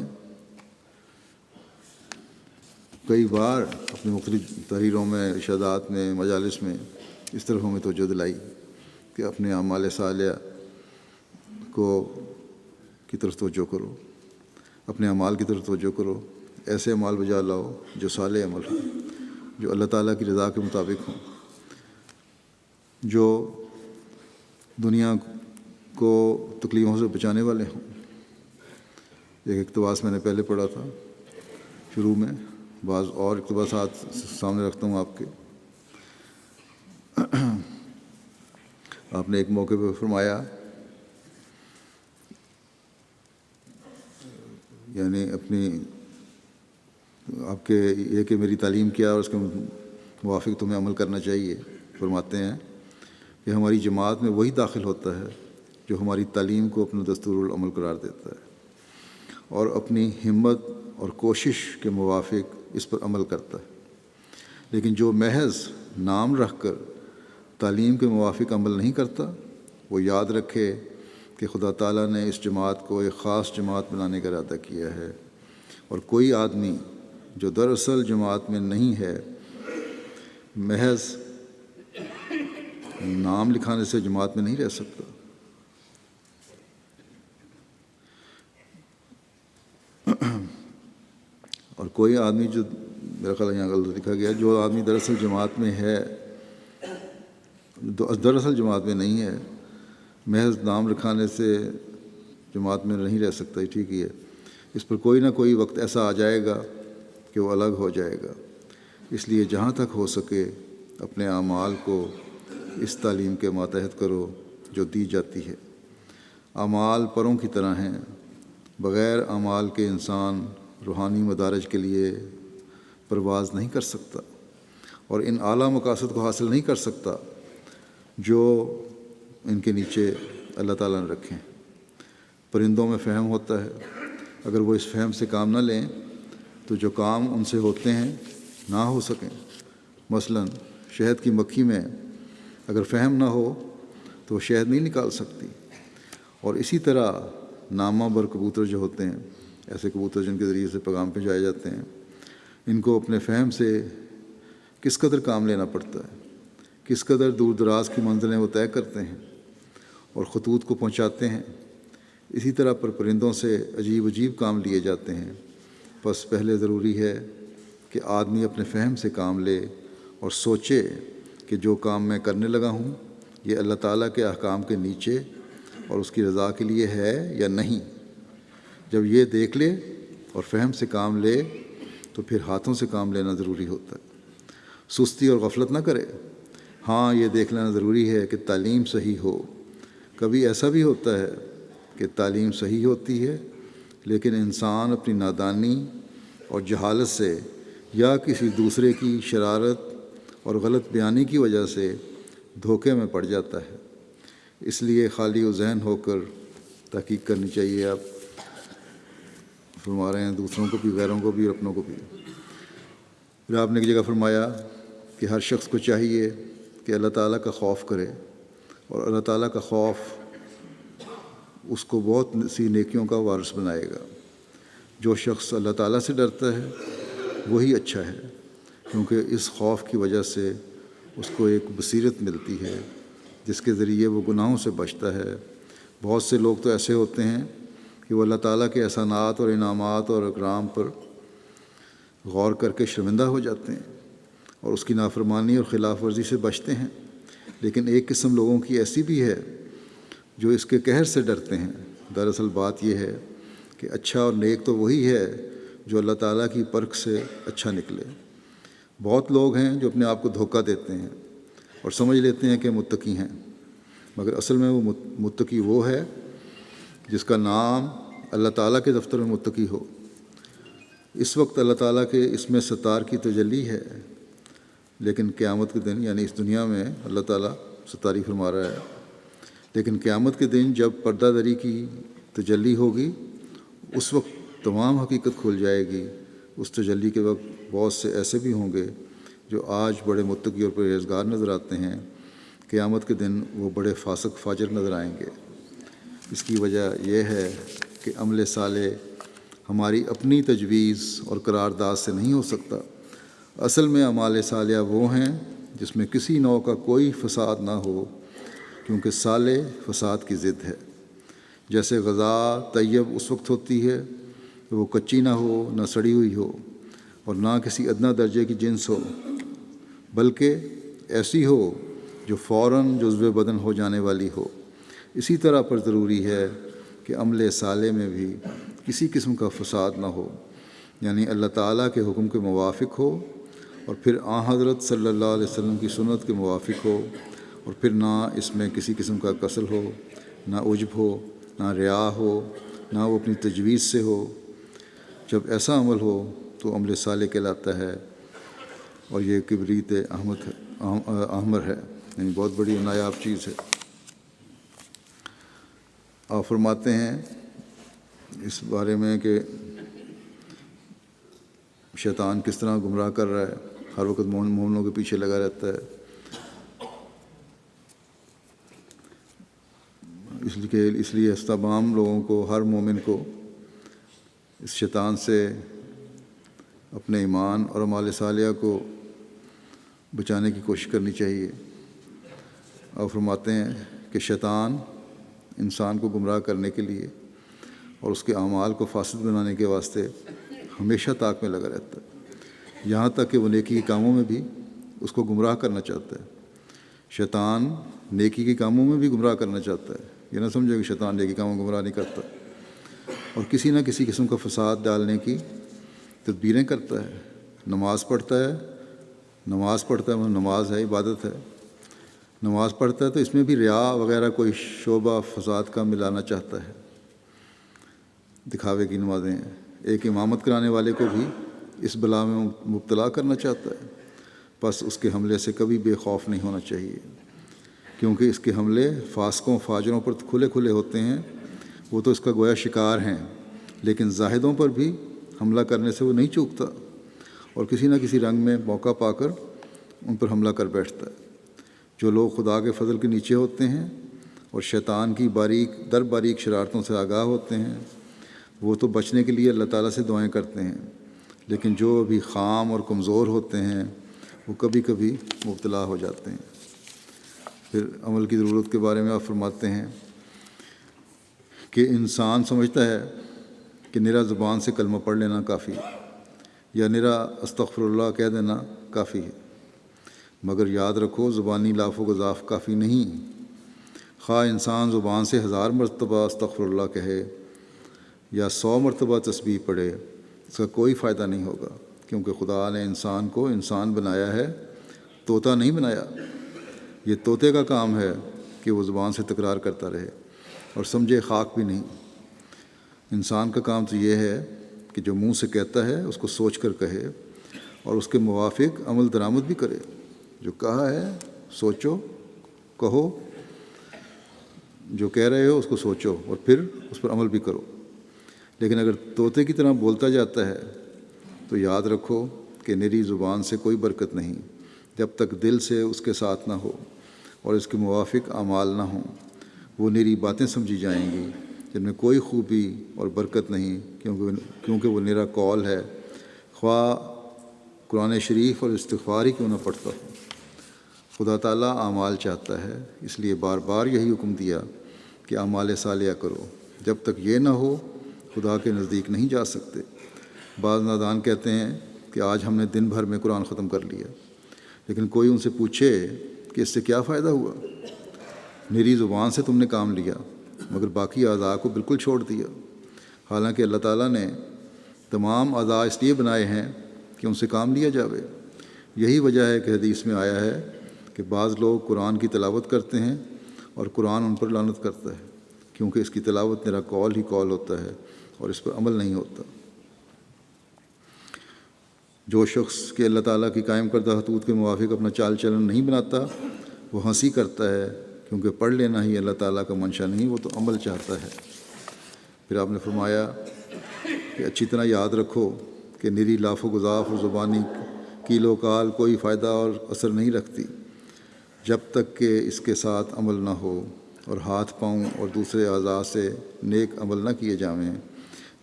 کئی بار اپنے مختلف تحریروں میں، ارشادات میں، مجالس میں اس طرف ہمیں توجہ دلائی کہ اپنے اعمال صالحہ کی طرف توجہ کرو، اپنے اعمال کی طرف توجہ کرو، ایسے اعمال بجا لاؤ جو صالح عمل ہوں، جو اللہ تعالیٰ کی رضا کے مطابق ہوں، جو دنیا کو تکلیفوں سے بچانے والے ہوں. ایک اقتباس میں نے پہلے پڑھا تھا شروع میں، بعض اور اقتباسات سامنے رکھتا ہوں آپ کے. آپ نے ایک موقع پہ فرمایا، یعنی آپ کے یہ کہ میری تعلیم کیا اور اس کے موافق تمہیں عمل کرنا چاہیے. فرماتے ہیں کہ ہماری جماعت میں وہی داخل ہوتا ہے جو ہماری تعلیم کو اپنا دستور العمل قرار دیتا ہے اور اپنی ہمت اور کوشش کے موافق اس پر عمل کرتا ہے. لیکن جو محض نام رکھ کر تعلیم کے موافق عمل نہیں کرتا، وہ یاد رکھے کہ خدا تعالیٰ نے اس جماعت کو ایک خاص جماعت بنانے کا ارادہ کیا ہے، اور کوئی آدمی جو دراصل جماعت میں نہیں ہے محض نام لکھانے سے جماعت میں نہیں رہ سکتا۔ اور کوئی آدمی جو میرا خیال یہاں غلط لکھا گیا، جو آدمی دراصل جماعت میں ہے، دراصل جماعت میں نہیں ہے، محض نام لکھانے سے جماعت میں نہیں رہ سکتا، ٹھیک ہی ہے۔ اس پر کوئی نہ کوئی وقت ایسا آ جائے گا کہ وہ الگ ہو جائے گا۔ اس لیے جہاں تک ہو سکے اپنے اعمال کو اس تعلیم کے ماتحت کرو جو دی جاتی ہے۔ اعمال پروں کی طرح ہیں، بغیر اعمال کے انسان روحانی مدارج کے لیے پرواز نہیں کر سکتا اور ان اعلیٰ مقاصد کو حاصل نہیں کر سکتا جو ان کے نیچے اللہ تعالیٰ نے رکھے ہیں۔ پرندوں میں فہم ہوتا ہے، اگر وہ اس فہم سے کام نہ لیں تو جو کام ان سے ہوتے ہیں نہ ہو سکیں۔ مثلاً شہد کی مکھی میں اگر فہم نہ ہو تو وہ شہد نہیں نکال سکتی، اور اسی طرح نامہ بر کبوتر جو ہوتے ہیں، ایسے کبوتر جن کے ذریعے سے پیغام پہنچائے جاتے ہیں، ان کو اپنے فہم سے کس قدر کام لینا پڑتا ہے، کس قدر دور دراز کی منزلیں وہ طے کرتے ہیں اور خطوط کو پہنچاتے ہیں۔ اسی طرح پر پرندوں سے عجیب عجیب کام لیے جاتے ہیں۔ بس پہلے ضروری ہے کہ آدمی اپنے فہم سے کام لے اور سوچے کہ جو کام میں کرنے لگا ہوں یہ اللہ تعالیٰ کے احکام کے نیچے اور اس کی رضا کے لیے ہے یا نہیں۔ جب یہ دیکھ لے اور فہم سے کام لے تو پھر ہاتھوں سے کام لینا ضروری ہوتا ہے۔ سستی اور غفلت نہ کرے۔ ہاں، یہ دیکھ لینا ضروری ہے کہ تعلیم صحیح ہو۔ کبھی ایسا بھی ہوتا ہے کہ تعلیم صحیح ہوتی ہے لیکن انسان اپنی نادانی اور جہالت سے یا کسی دوسرے کی شرارت اور غلط بیانی کی وجہ سے دھوکے میں پڑ جاتا ہے۔ اس لیے خالی و ذہن ہو کر تحقیق کرنی چاہیے۔ آپ فرما رہے ہیں دوسروں کو بھی، غیروں کو بھی، اپنوں کو بھی۔ پھر آپ نے ایک جگہ فرمایا کہ ہر شخص کو چاہیے کہ اللہ تعالیٰ کا خوف کرے، اور اللہ تعالیٰ کا خوف اس کو بہت سی نیکیوں کا وارث بنائے گا۔ جو شخص اللہ تعالیٰ سے ڈرتا ہے وہی اچھا ہے، کیونکہ اس خوف کی وجہ سے اس کو ایک بصیرت ملتی ہے جس کے ذریعے وہ گناہوں سے بچتا ہے۔ بہت سے لوگ تو ایسے ہوتے ہیں کہ وہ اللہ تعالیٰ کے احسانات اور انعامات اور اکرام پر غور کر کے شرمندہ ہو جاتے ہیں اور اس کی نافرمانی اور خلاف ورزی سے بچتے ہیں، لیکن ایک قسم لوگوں کی ایسی بھی ہے جو اس کے قہر سے ڈرتے ہیں۔ دراصل بات یہ ہے کہ اچھا اور نیک تو وہی ہے جو اللہ تعالیٰ کی پرکھ سے اچھا نکلے۔ بہت لوگ ہیں جو اپنے آپ کو دھوکہ دیتے ہیں اور سمجھ لیتے ہیں کہ متقی ہیں، مگر اصل میں وہ متقی وہ ہے جس کا نام اللہ تعالیٰ کے دفتر میں متقی ہو۔ اس وقت اللہ تعالیٰ کے اسم ستار کی تجلی ہے، لیکن قیامت کے دن، یعنی اس دنیا میں اللہ تعالیٰ ستاری فرما رہا ہے، لیکن قیامت کے دن جب پردہ دری کی تجلی ہوگی اس وقت تمام حقیقت کھل جائے گی۔ اس تجلی کے وقت بہت سے ایسے بھی ہوں گے جو آج بڑے متقی اور پرہیزگار نظر آتے ہیں، قیامت کے دن وہ بڑے فاسق فاجر نظر آئیں گے۔ اس کی وجہ یہ ہے کہ عمل صالح ہماری اپنی تجویز اور قرارداد سے نہیں ہو سکتا۔ اصل میں اعمال صالحہ وہ ہیں جس میں کسی نوع کا کوئی فساد نہ ہو، کیونکہ صالح فساد کی ضد ہے۔ جیسے غذا طیب اس وقت ہوتی ہے کہ وہ کچی نہ ہو، نہ سڑی ہوئی ہو، اور نہ کسی ادنا درجے کی جنس ہو، بلکہ ایسی ہو جو فوراً جزو بدن ہو جانے والی ہو۔ اسی طرح پر ضروری ہے کہ عمل صالح میں بھی کسی قسم کا فساد نہ ہو، یعنی اللہ تعالیٰ کے حکم کے موافق ہو، اور پھر حضرت صلی اللہ علیہ وسلم کی سنت کے موافق ہو، اور پھر نہ اس میں کسی قسم کا کسل ہو، نہ عجب ہو، نہ ریا ہو، نہ وہ اپنی تجویز سے ہو۔ جب ایسا عمل ہو تو عمل صالح کہلاتا ہے، اور یہ کبریت احمر ہے، یعنی بہت بڑی نایاب چیز ہے۔ آپ فرماتے ہیں اس بارے میں کہ شیطان کس طرح گمراہ کر رہا ہے، ہر وقت مومنوں کے پیچھے لگا رہتا ہے۔ اس لیے بلکہ اس لیے تمام لوگوں کو، ہر مومن کو اس شیطان سے اپنے ایمان اور اعمال صالحہ کو بچانے کی کوشش کرنی چاہیے۔ اور فرماتے ہیں کہ شیطان انسان کو گمراہ کرنے کے لیے اور اس کے اعمال کو فاسد بنانے کے واسطے ہمیشہ طاق میں لگا رہتا ہے، یہاں تک کہ وہ نیکی کے کاموں میں بھی اس کو گمراہ کرنا چاہتا ہے۔ شیطان نیکی کے کاموں میں بھی گمراہ کرنا چاہتا ہے، یہ نہ سمجھو کہ شیطان نیکی کاموں میں گمراہ نہیں کرتا، اور کسی نہ کسی قسم کا فساد ڈالنے کی تدبیریں کرتا ہے۔ نماز پڑھتا ہے نماز ہے، عبادت ہے، نماز پڑھتا ہے تو اس میں بھی ریا وغیرہ کوئی شعبہ فساد کا ملانا چاہتا ہے، دکھاوے کی نمازیں ہیں۔ ایک امامت کرانے والے کو بھی اس بلا میں مبتلا کرنا چاہتا ہے، بس اس کے حملے سے کبھی بے خوف نہیں ہونا چاہیے، کیونکہ اس کے حملے فاسقوں فاجروں پر کھلے کھلے ہوتے ہیں، وہ تو اس کا گویا شکار ہیں، لیکن زاہدوں پر بھی حملہ کرنے سے وہ نہیں چوکتا، اور کسی نہ کسی رنگ میں موقع پا کر ان پر حملہ کر بیٹھتا ہے۔ جو لوگ خدا کے فضل کے نیچے ہوتے ہیں اور شیطان کی باریک شرارتوں سے آگاہ ہوتے ہیں، وہ تو بچنے کے لیے اللہ تعالیٰ سے دعائیں کرتے ہیں، لیکن جو ابھی خام اور کمزور ہوتے ہیں وہ کبھی کبھی مبتلا ہو جاتے ہیں۔ پھر عمل کی ضرورت کے بارے میں آپ فرماتے ہیں کہ انسان سمجھتا ہے کہ نرا زبان سے کلمہ پڑھ لینا کافی ہے، یا نرا استغفر اللہ کہہ دینا کافی ہے، مگر یاد رکھو زبانی لاف و گزاف کافی نہیں۔ خواہ انسان زبان سے 1000 مرتبہ استغفر اللہ کہے یا 100 مرتبہ تسبیح پڑھے، اس کا کوئی فائدہ نہیں ہوگا، کیونکہ خدا نے انسان کو انسان بنایا ہے، طوطا نہیں بنایا۔ یہ طوطے کا کام ہے کہ وہ زبان سے تکرار کرتا رہے اور سمجھے خاک بھی نہیں۔ انسان کا کام تو یہ ہے کہ جو منہ سے کہتا ہے اس کو سوچ کر کہے اور اس کے موافق عمل درآمد بھی کرے۔ جو کہا ہے سوچو، کہو، جو کہہ رہے ہو اس کو سوچو اور پھر اس پر عمل بھی کرو۔ لیکن اگر طوطے کی طرح بولتا جاتا ہے تو یاد رکھو کہ نری زبان سے کوئی برکت نہیں جب تک دل سے اس کے ساتھ نہ ہو اور اس کے موافق اعمال نہ ہوں۔ وہ نری باتیں سمجھی جائیں گی جن میں کوئی خوبی اور برکت نہیں، کیونکہ وہ نرا قول ہے، خواہ قرآن شریف اور استغفار ہی کیوں نہ پڑھتا ہو۔ خدا تعالیٰ اعمال چاہتا ہے، اس لیے بار بار یہی حکم دیا کہ اعمال صالحہ کرو۔ جب تک یہ نہ ہو خدا کے نزدیک نہیں جا سکتے۔ بعض نادان کہتے ہیں کہ آج ہم نے دن بھر میں قرآن ختم کر لیا، لیکن کوئی ان سے پوچھے کہ اس سے کیا فائدہ ہوا؟ میری زبان سے تم نے کام لیا مگر باقی اعضاء کو بالکل چھوڑ دیا، حالانکہ اللہ تعالیٰ نے تمام اعضاء اس لیے بنائے ہیں کہ ان سے کام لیا جاوے۔ یہی وجہ ہے کہ حدیث میں آیا ہے کہ بعض لوگ قرآن کی تلاوت کرتے ہیں اور قرآن ان پر لعنت کرتا ہے، کیونکہ اس کی تلاوت میرا قول ہی قول ہوتا ہے اور اس پر عمل نہیں ہوتا۔ جو شخص کہ اللہ تعالیٰ کی قائم کردہ حدود کے موافق اپنا چال چلن نہیں بناتا وہ ہنسی کرتا ہے، کیونکہ پڑھ لینا ہی اللہ تعالیٰ کا منشا نہیں، وہ تو عمل چاہتا ہے۔ پھر آپ نے فرمایا کہ اچھی طرح یاد رکھو کہ نری لاف و گزاف اور زبانی کیل و کال کوئی فائدہ اور اثر نہیں رکھتی جب تک کہ اس کے ساتھ عمل نہ ہو اور ہاتھ پاؤں اور دوسرے اعضاء سے نیک عمل نہ کیے جائیں۔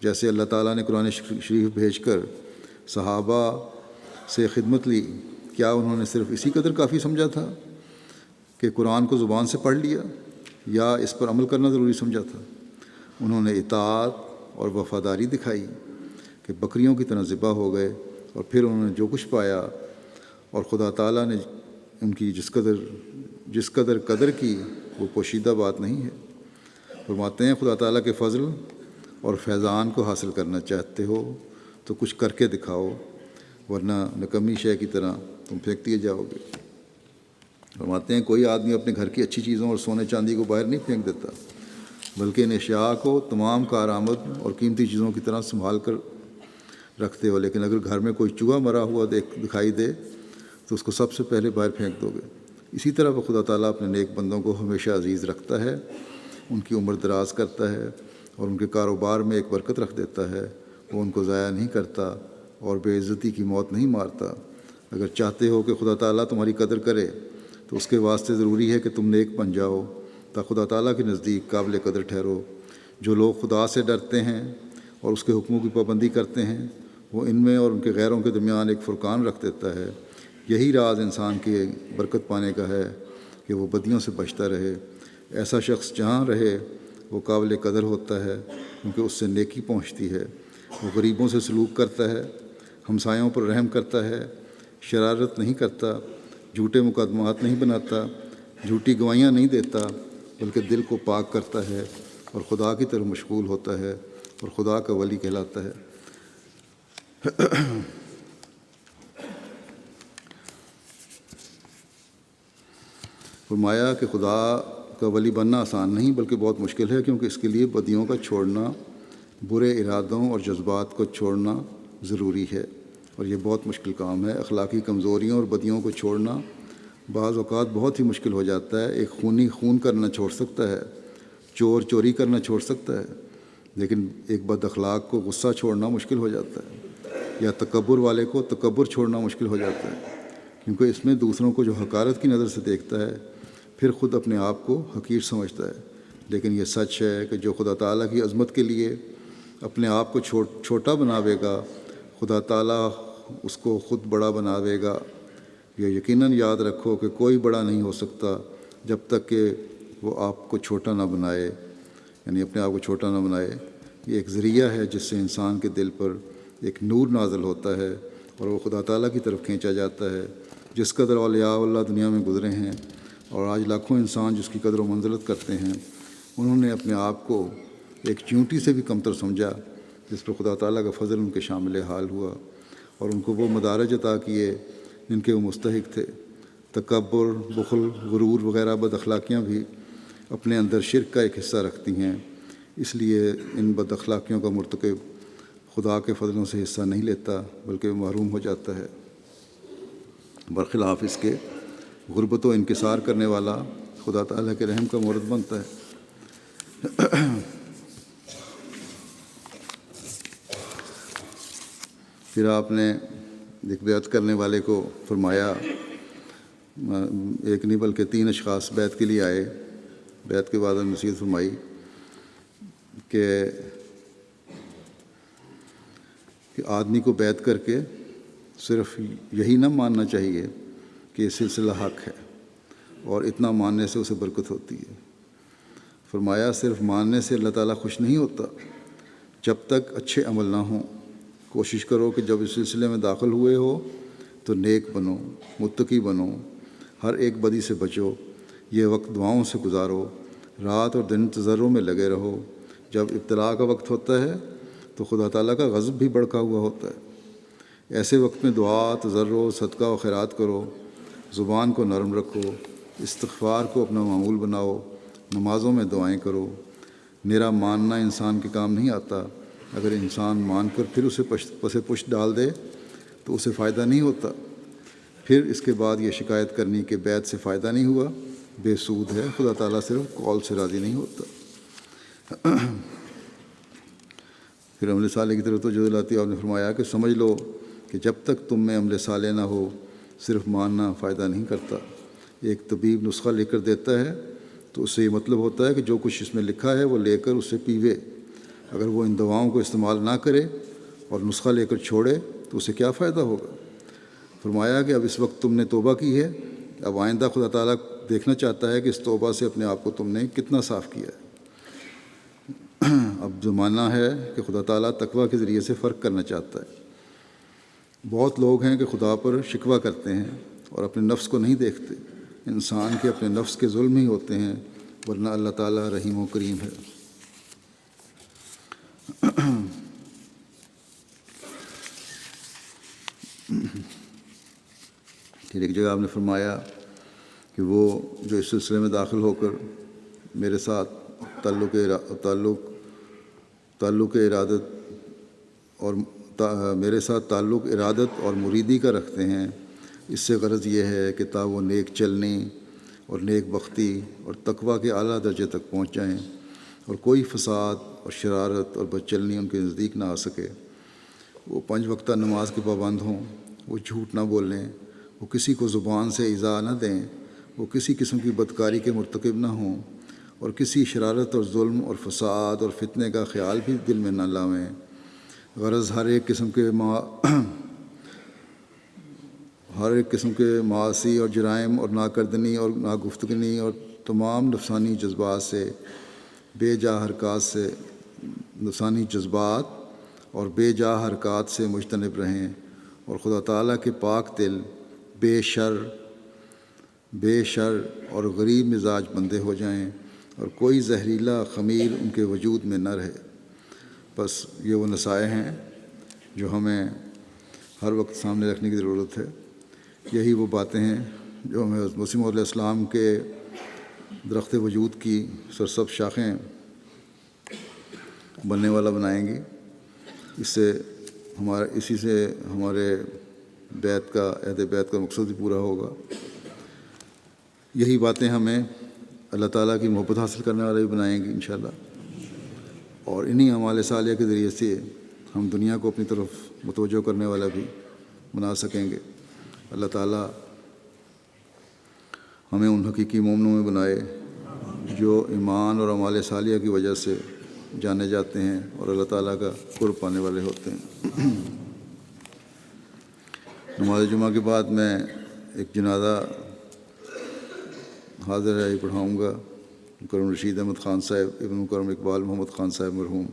جیسے اللہ تعالیٰ نے قرآن شریف بھیج کر صحابہ سے خدمت لی، کیا انہوں نے صرف اسی قدر کافی سمجھا تھا کہ قرآن کو زبان سے پڑھ لیا، یا اس پر عمل کرنا ضروری سمجھا تھا؟ انہوں نے اطاعت اور وفاداری دکھائی کہ بکریوں کی طرح ذبح ہو گئے، اور پھر انہوں نے جو کچھ پایا اور خدا تعالیٰ نے ان کی جس قدر قدر کی وہ پوشیدہ بات نہیں ہے۔ فرماتے ہیں خدا تعالیٰ کے فضل اور فیضان کو حاصل کرنا چاہتے ہو تو کچھ کر کے دکھاؤ، ورنہ نکمی شے کی طرح تم پھینک دیے جاؤ گے۔ فرماتے ہیں کوئی آدمی اپنے گھر کی اچھی چیزوں اور سونے چاندی کو باہر نہیں پھینک دیتا، بلکہ ان اشیاء کو تمام کارآمد اور قیمتی چیزوں کی طرح سنبھال کر رکھتے ہو، لیکن اگر گھر میں کوئی چوہا مرا ہوا دکھائی دے تو اس کو سب سے پہلے باہر پھینک دو گے۔ اسی طرح وہ خدا تعالیٰ اپنے نیک بندوں کو ہمیشہ عزیز رکھتا ہے، ان کی عمر دراز کرتا ہے اور ان کے کاروبار میں ایک برکت رکھ دیتا ہے۔ وہ ان کو ضائع نہیں کرتا اور بے عزتی کی موت نہیں مارتا۔ اگر چاہتے ہو کہ خدا تعالیٰ تمہاری قدر کرے تو اس کے واسطے ضروری ہے کہ تم نیک بن جاؤ تا خدا تعالیٰ کے نزدیک قابل قدر ٹھہرو۔ جو لوگ خدا سے ڈرتے ہیں اور اس کے حکموں کی پابندی کرتے ہیں وہ ان میں اور ان کے غیروں کے درمیان ایک فرقان رکھ دیتا ہے۔ یہی راز انسان کی برکت پانے کا ہے کہ وہ بدیوں سے بچتا رہے۔ ایسا شخص جہاں رہے وہ قابل قدر ہوتا ہے کیونکہ اس سے نیکی پہنچتی ہے۔ وہ غریبوں سے سلوک کرتا ہے، ہمسایوں پر رحم کرتا ہے، شرارت نہیں کرتا، جھوٹے مقدمات نہیں بناتا، جھوٹی گواہیاں نہیں دیتا، بلکہ دل کو پاک کرتا ہے اور خدا کی طرف مشغول ہوتا ہے اور خدا کا ولی کہلاتا ہے۔ فرمایا کہ خدا کا ولی بننا آسان نہیں بلکہ بہت مشکل ہے، کیونکہ اس کے لیے بدیوں کا چھوڑنا، برے ارادوں اور جذبات کو چھوڑنا ضروری ہے، اور یہ بہت مشکل کام ہے۔ اخلاقی کمزوریوں اور بدیوں کو چھوڑنا بعض اوقات بہت ہی مشکل ہو جاتا ہے۔ ایک خونی خون کرنا چھوڑ سکتا ہے، چور چوری کرنا چھوڑ سکتا ہے، لیکن ایک بد اخلاق کو غصہ چھوڑنا مشکل ہو جاتا ہے، یا تکبر والے کو تکبر چھوڑنا مشکل ہو جاتا ہے، کیونکہ اس میں دوسروں کو جو حقارت کی نظر سے دیکھتا ہے پھر خود اپنے آپ کو حقیر سمجھتا ہے۔ لیکن یہ سچ ہے کہ جو خدا تعالیٰ کی عظمت کے لیے اپنے آپ کو چھوٹا بناوے گا، خدا تعالیٰ اس کو خود بڑا بناوے گا۔ یہ یقیناً یاد رکھو کہ کوئی بڑا نہیں ہو سکتا جب تک کہ وہ آپ کو چھوٹا نہ بنائے، یعنی اپنے آپ کو چھوٹا نہ بنائے۔ یہ ایک ذریعہ ہے جس سے انسان کے دل پر ایک نور نازل ہوتا ہے اور وہ خدا تعالیٰ کی طرف کھینچا جاتا ہے۔ جس قدر اولیاء اللہ دنیا میں گزرے ہیں اور آج لاکھوں انسان جس کی قدر و منزلت کرتے ہیں، انہوں نے اپنے آپ کو ایک چیونٹی سے بھی کمتر سمجھا، جس پر خدا تعالیٰ کا فضل ان کے شامل حال ہوا اور ان کو وہ مدارج عطا کیے جن کے وہ مستحق تھے۔ تکبر، بخل، غرور وغیرہ بد اخلاقیاں بھی اپنے اندر شرک کا ایک حصہ رکھتی ہیں، اس لیے ان بد اخلاقیوں کا مرتکب خدا کے فضلوں سے حصہ نہیں لیتا بلکہ محروم ہو جاتا ہے۔ برخلاف اس کے غربت و انکسار کرنے والا خدا تعالیٰ کے رحم کا مورد بنتا ہے۔ پھر آپ نے ایک بیعت کرنے والے کو فرمایا، ایک نہیں بلکہ 3 اشخاص بیعت کے لیے آئے۔ بیعت کے بعد نصیحت فرمائی کہ آدمی کو بیعت کر کے صرف یہی نہ ماننا چاہیے کہ یہ سلسلہ حق ہے اور اتنا ماننے سے اسے برکت ہوتی ہے۔ فرمایا صرف ماننے سے اللہ تعالیٰ خوش نہیں ہوتا جب تک اچھے عمل نہ ہوں۔ کوشش کرو کہ جب اس سلسلے میں داخل ہوئے ہو تو نیک بنو، متقی بنو، ہر ایک بدی سے بچو، یہ وقت دعاؤں سے گزارو، رات اور دن تضرع میں لگے رہو۔ جب ابتلا کا وقت ہوتا ہے تو خدا تعالیٰ کا غضب بھی بڑکا ہوا ہوتا ہے۔ ایسے وقت میں دعا، تضرع، صدقہ و خیرات کرو، زبان کو نرم رکھو، استغفار کو اپنا معمول بناؤ، نمازوں میں دعائیں کرو۔ میرا ماننا انسان کے کام نہیں آتا، اگر انسان مان کر پھر اسے پسے پشت ڈال دے تو اسے فائدہ نہیں ہوتا۔ پھر اس کے بعد یہ شکایت کرنی کہ بیعت سے فائدہ نہیں ہوا، بے سود ہے۔ خدا تعالیٰ صرف قول سے راضی نہیں ہوتا۔ پھر عمل صالح کی طرف توجہ دلاتی آپ نے فرمایا کہ سمجھ لو کہ جب تک تم میں عمل صالح نہ ہو صرف ماننا فائدہ نہیں کرتا۔ ایک طبیب نسخہ لے کر دیتا ہے تو اس سے یہ مطلب ہوتا ہے کہ جو کچھ اس میں لکھا ہے وہ لے کر اسے پیوے۔ اگر وہ ان دواؤں کو استعمال نہ کرے اور نسخہ لے کر چھوڑے تو اسے کیا فائدہ ہوگا؟ فرمایا کہ اب اس وقت تم نے توبہ کی ہے، اب آئندہ خدا تعالیٰ دیکھنا چاہتا ہے کہ اس توبہ سے اپنے آپ کو تم نے کتنا صاف کیا ہے۔ اب زمانہ ہے کہ خدا تعالیٰ تقوی کے ذریعے سے فرق کرنا چاہتا ہے۔ بہت لوگ ہیں کہ خدا پر شکوہ کرتے ہیں اور اپنے نفس کو نہیں دیکھتے۔ انسان کے اپنے نفس کے ظلم ہی ہوتے ہیں، ورنہ اللہ تعالیٰ رحیم و کریم ہے۔ پھر ایک جگہ آپ نے فرمایا کہ وہ جو اس سلسلے میں داخل ہو کر میرے ساتھ تعلق ارادت اور مریدی کا رکھتے ہیں، اس سے غرض یہ ہے کہ تا وہ نیک چلنے اور نیک بختی اور تقوی کے اعلیٰ درجے تک پہنچ جائیں اور کوئی فساد اور شرارت اور بدچلنی ان کے نزدیک نہ آ سکے۔ وہ 5 وقتہ نماز کے پابند ہوں، وہ جھوٹ نہ بولیں، وہ کسی کو زبان سے ایذا نہ دیں، وہ کسی قسم کی بدکاری کے مرتکب نہ ہوں، اور کسی شرارت اور ظلم اور فساد اور فتنے کا خیال بھی دل میں نہ لاویں۔ غرض ہر ایک قسم کے معاصی اور جرائم اور ناکردنی اور ناگفتگنی اور تمام نفسانی جذبات اور بے جا حرکات سے مجتنب رہیں، اور خدا تعالیٰ کے پاک دل بے شر اور غریب مزاج بندے ہو جائیں، اور کوئی زہریلا خمیر ان کے وجود میں نہ رہے۔ بس یہ وہ نصائح ہیں جو ہمیں ہر وقت سامنے رکھنے کی ضرورت ہے۔ یہی وہ باتیں ہیں جو ہمیں مسیح علیہ السلام کے درخت وجود کی سرسبز شاخیں بننے والا بنائیں گی۔ اسی سے ہمارے عہد بیت کا مقصد بھی پورا ہوگا۔ یہی باتیں ہمیں اللہ تعالیٰ کی محبت حاصل کرنے والا بھی بنائیں گی انشاءاللہ، اور انہی اعمال صالحہ کے ذریعے سے ہم دنیا کو اپنی طرف متوجہ کرنے والا بھی بنا سکیں گے۔ اللہ تعالیٰ ہمیں ان حقیقی مومنوں میں بنائے جو ایمان اور اعمال صالحہ کی وجہ سے جانے جاتے ہیں اور اللہ تعالیٰ کا قرب پانے والے ہوتے ہیں۔ نماز جمعہ کے بعد میں ایک جنازہ حاضر ہے پڑھاؤں گا۔ مکرم رشید احمد خان صاحب ابن مکرم اقبال محمد خان صاحب مرحوم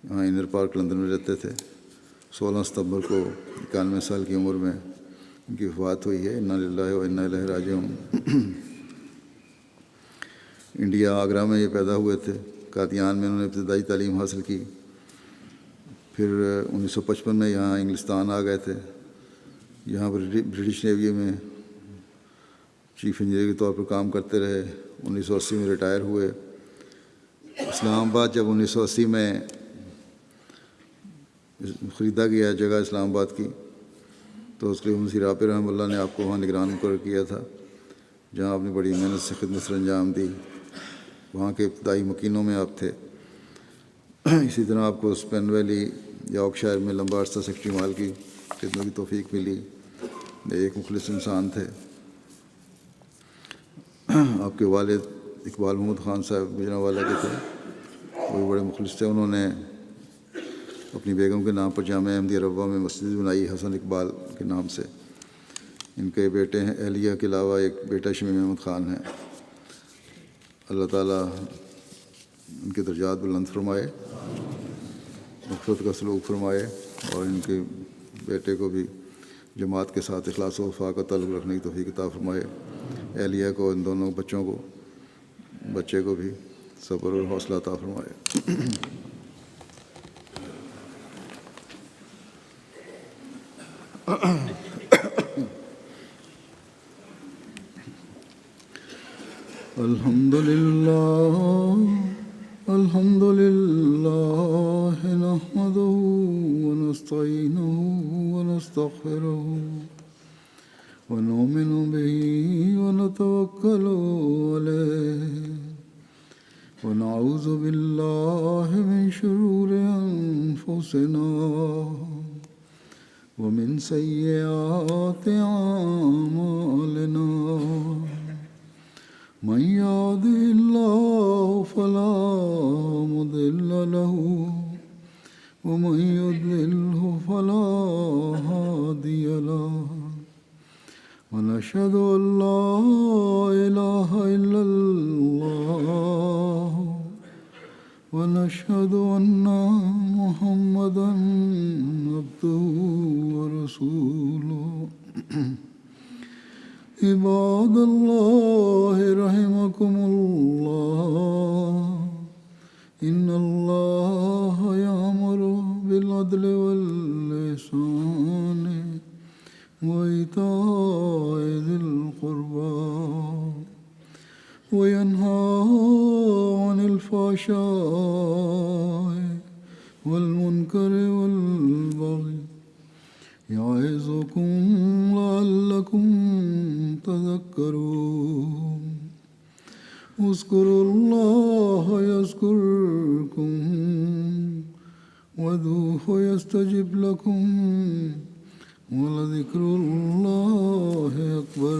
یہاں انر پارک لندن میں رہتے تھے۔ 16 ستمبر کو 91 سال کی عمر میں ان کی وفات ہوئی ہے۔ انا للہ و انا الیہ راجعون۔ انڈیا آگرہ میں یہ پیدا ہوئے تھے۔ قادیان میں انہوں نے ابتدائی تعلیم حاصل کی، پھر 1955 میں یہاں انگلستان آ گئے تھے۔ یہاں پر برٹش نیوی میں چیف انجینئر کے طور پر کام کرتے رہے۔ 1980 میں ریٹائر ہوئے۔ اسلام آباد جب 1980 میں خریدا گیا جگہ اسلام آباد کی، تو اس کے لیے مسیح رابع رحمہ اللہ نے آپ کو وہاں نگران مقرر کیا تھا، جہاں آپ نے بڑی محنت سے خدمت سر انجام دی۔ وہاں کے ابتدائی مکینوں میں آپ تھے۔ اسی طرح آپ کو اسپین ویلی یارکشائر میں لمبا عرصہ سیکرٹری مال کی خدمت کی توفیق ملی۔ ایک مخلص انسان تھے۔ آپ کے والد اقبال محمد خان صاحب گجرانوالہ کے تھے، وہ بھی بڑے مخلص تھے۔ انہوں نے اپنی بیگم کے نام پر جامعہ احمدیہ ربوہ میں مسجد بنائی حسن اقبال کے نام سے۔ ان کے بیٹے ہیں اہلیہ کے علاوہ ایک بیٹا شمیم احمد خان ہے۔ اللہ تعالیٰ ان کے درجات بلند فرمائے، مغفرت کا سلوک فرمائے، اور ان کے بیٹے کو بھی جماعت کے ساتھ اخلاص و وفا کا تعلق رکھنے کی توفیق عطا فرمائے۔ اہلیہ کو، ان دونوں بچے کو بھی صبر اور حوصلہ عطا فرمائے۔ الحمد للہ نحمدہ ونستعینہ ونستغفرہ ونؤمن بہ ونتوکل علیہ ونعوذ باللہ من شرور انفسنا ومن سیئات اعمالنا من يهده الله فلا مضل له ومن يضلله فلا هادي له ونشهد أن لا إله إلا الله ونشهد أن محمدا عبده ورسوله عباد اللہ رحمکم اللہ ان اللہ یأمر بالعدل والإحسان وإیتاء ذی القربى وینہی عن الفحشاء والمنکر والبغی یعظکم لعلکم تذکرون اذکروا اللہ یذکرکم وادعوہ یستجب لکم ولذکر اللہ اکبر۔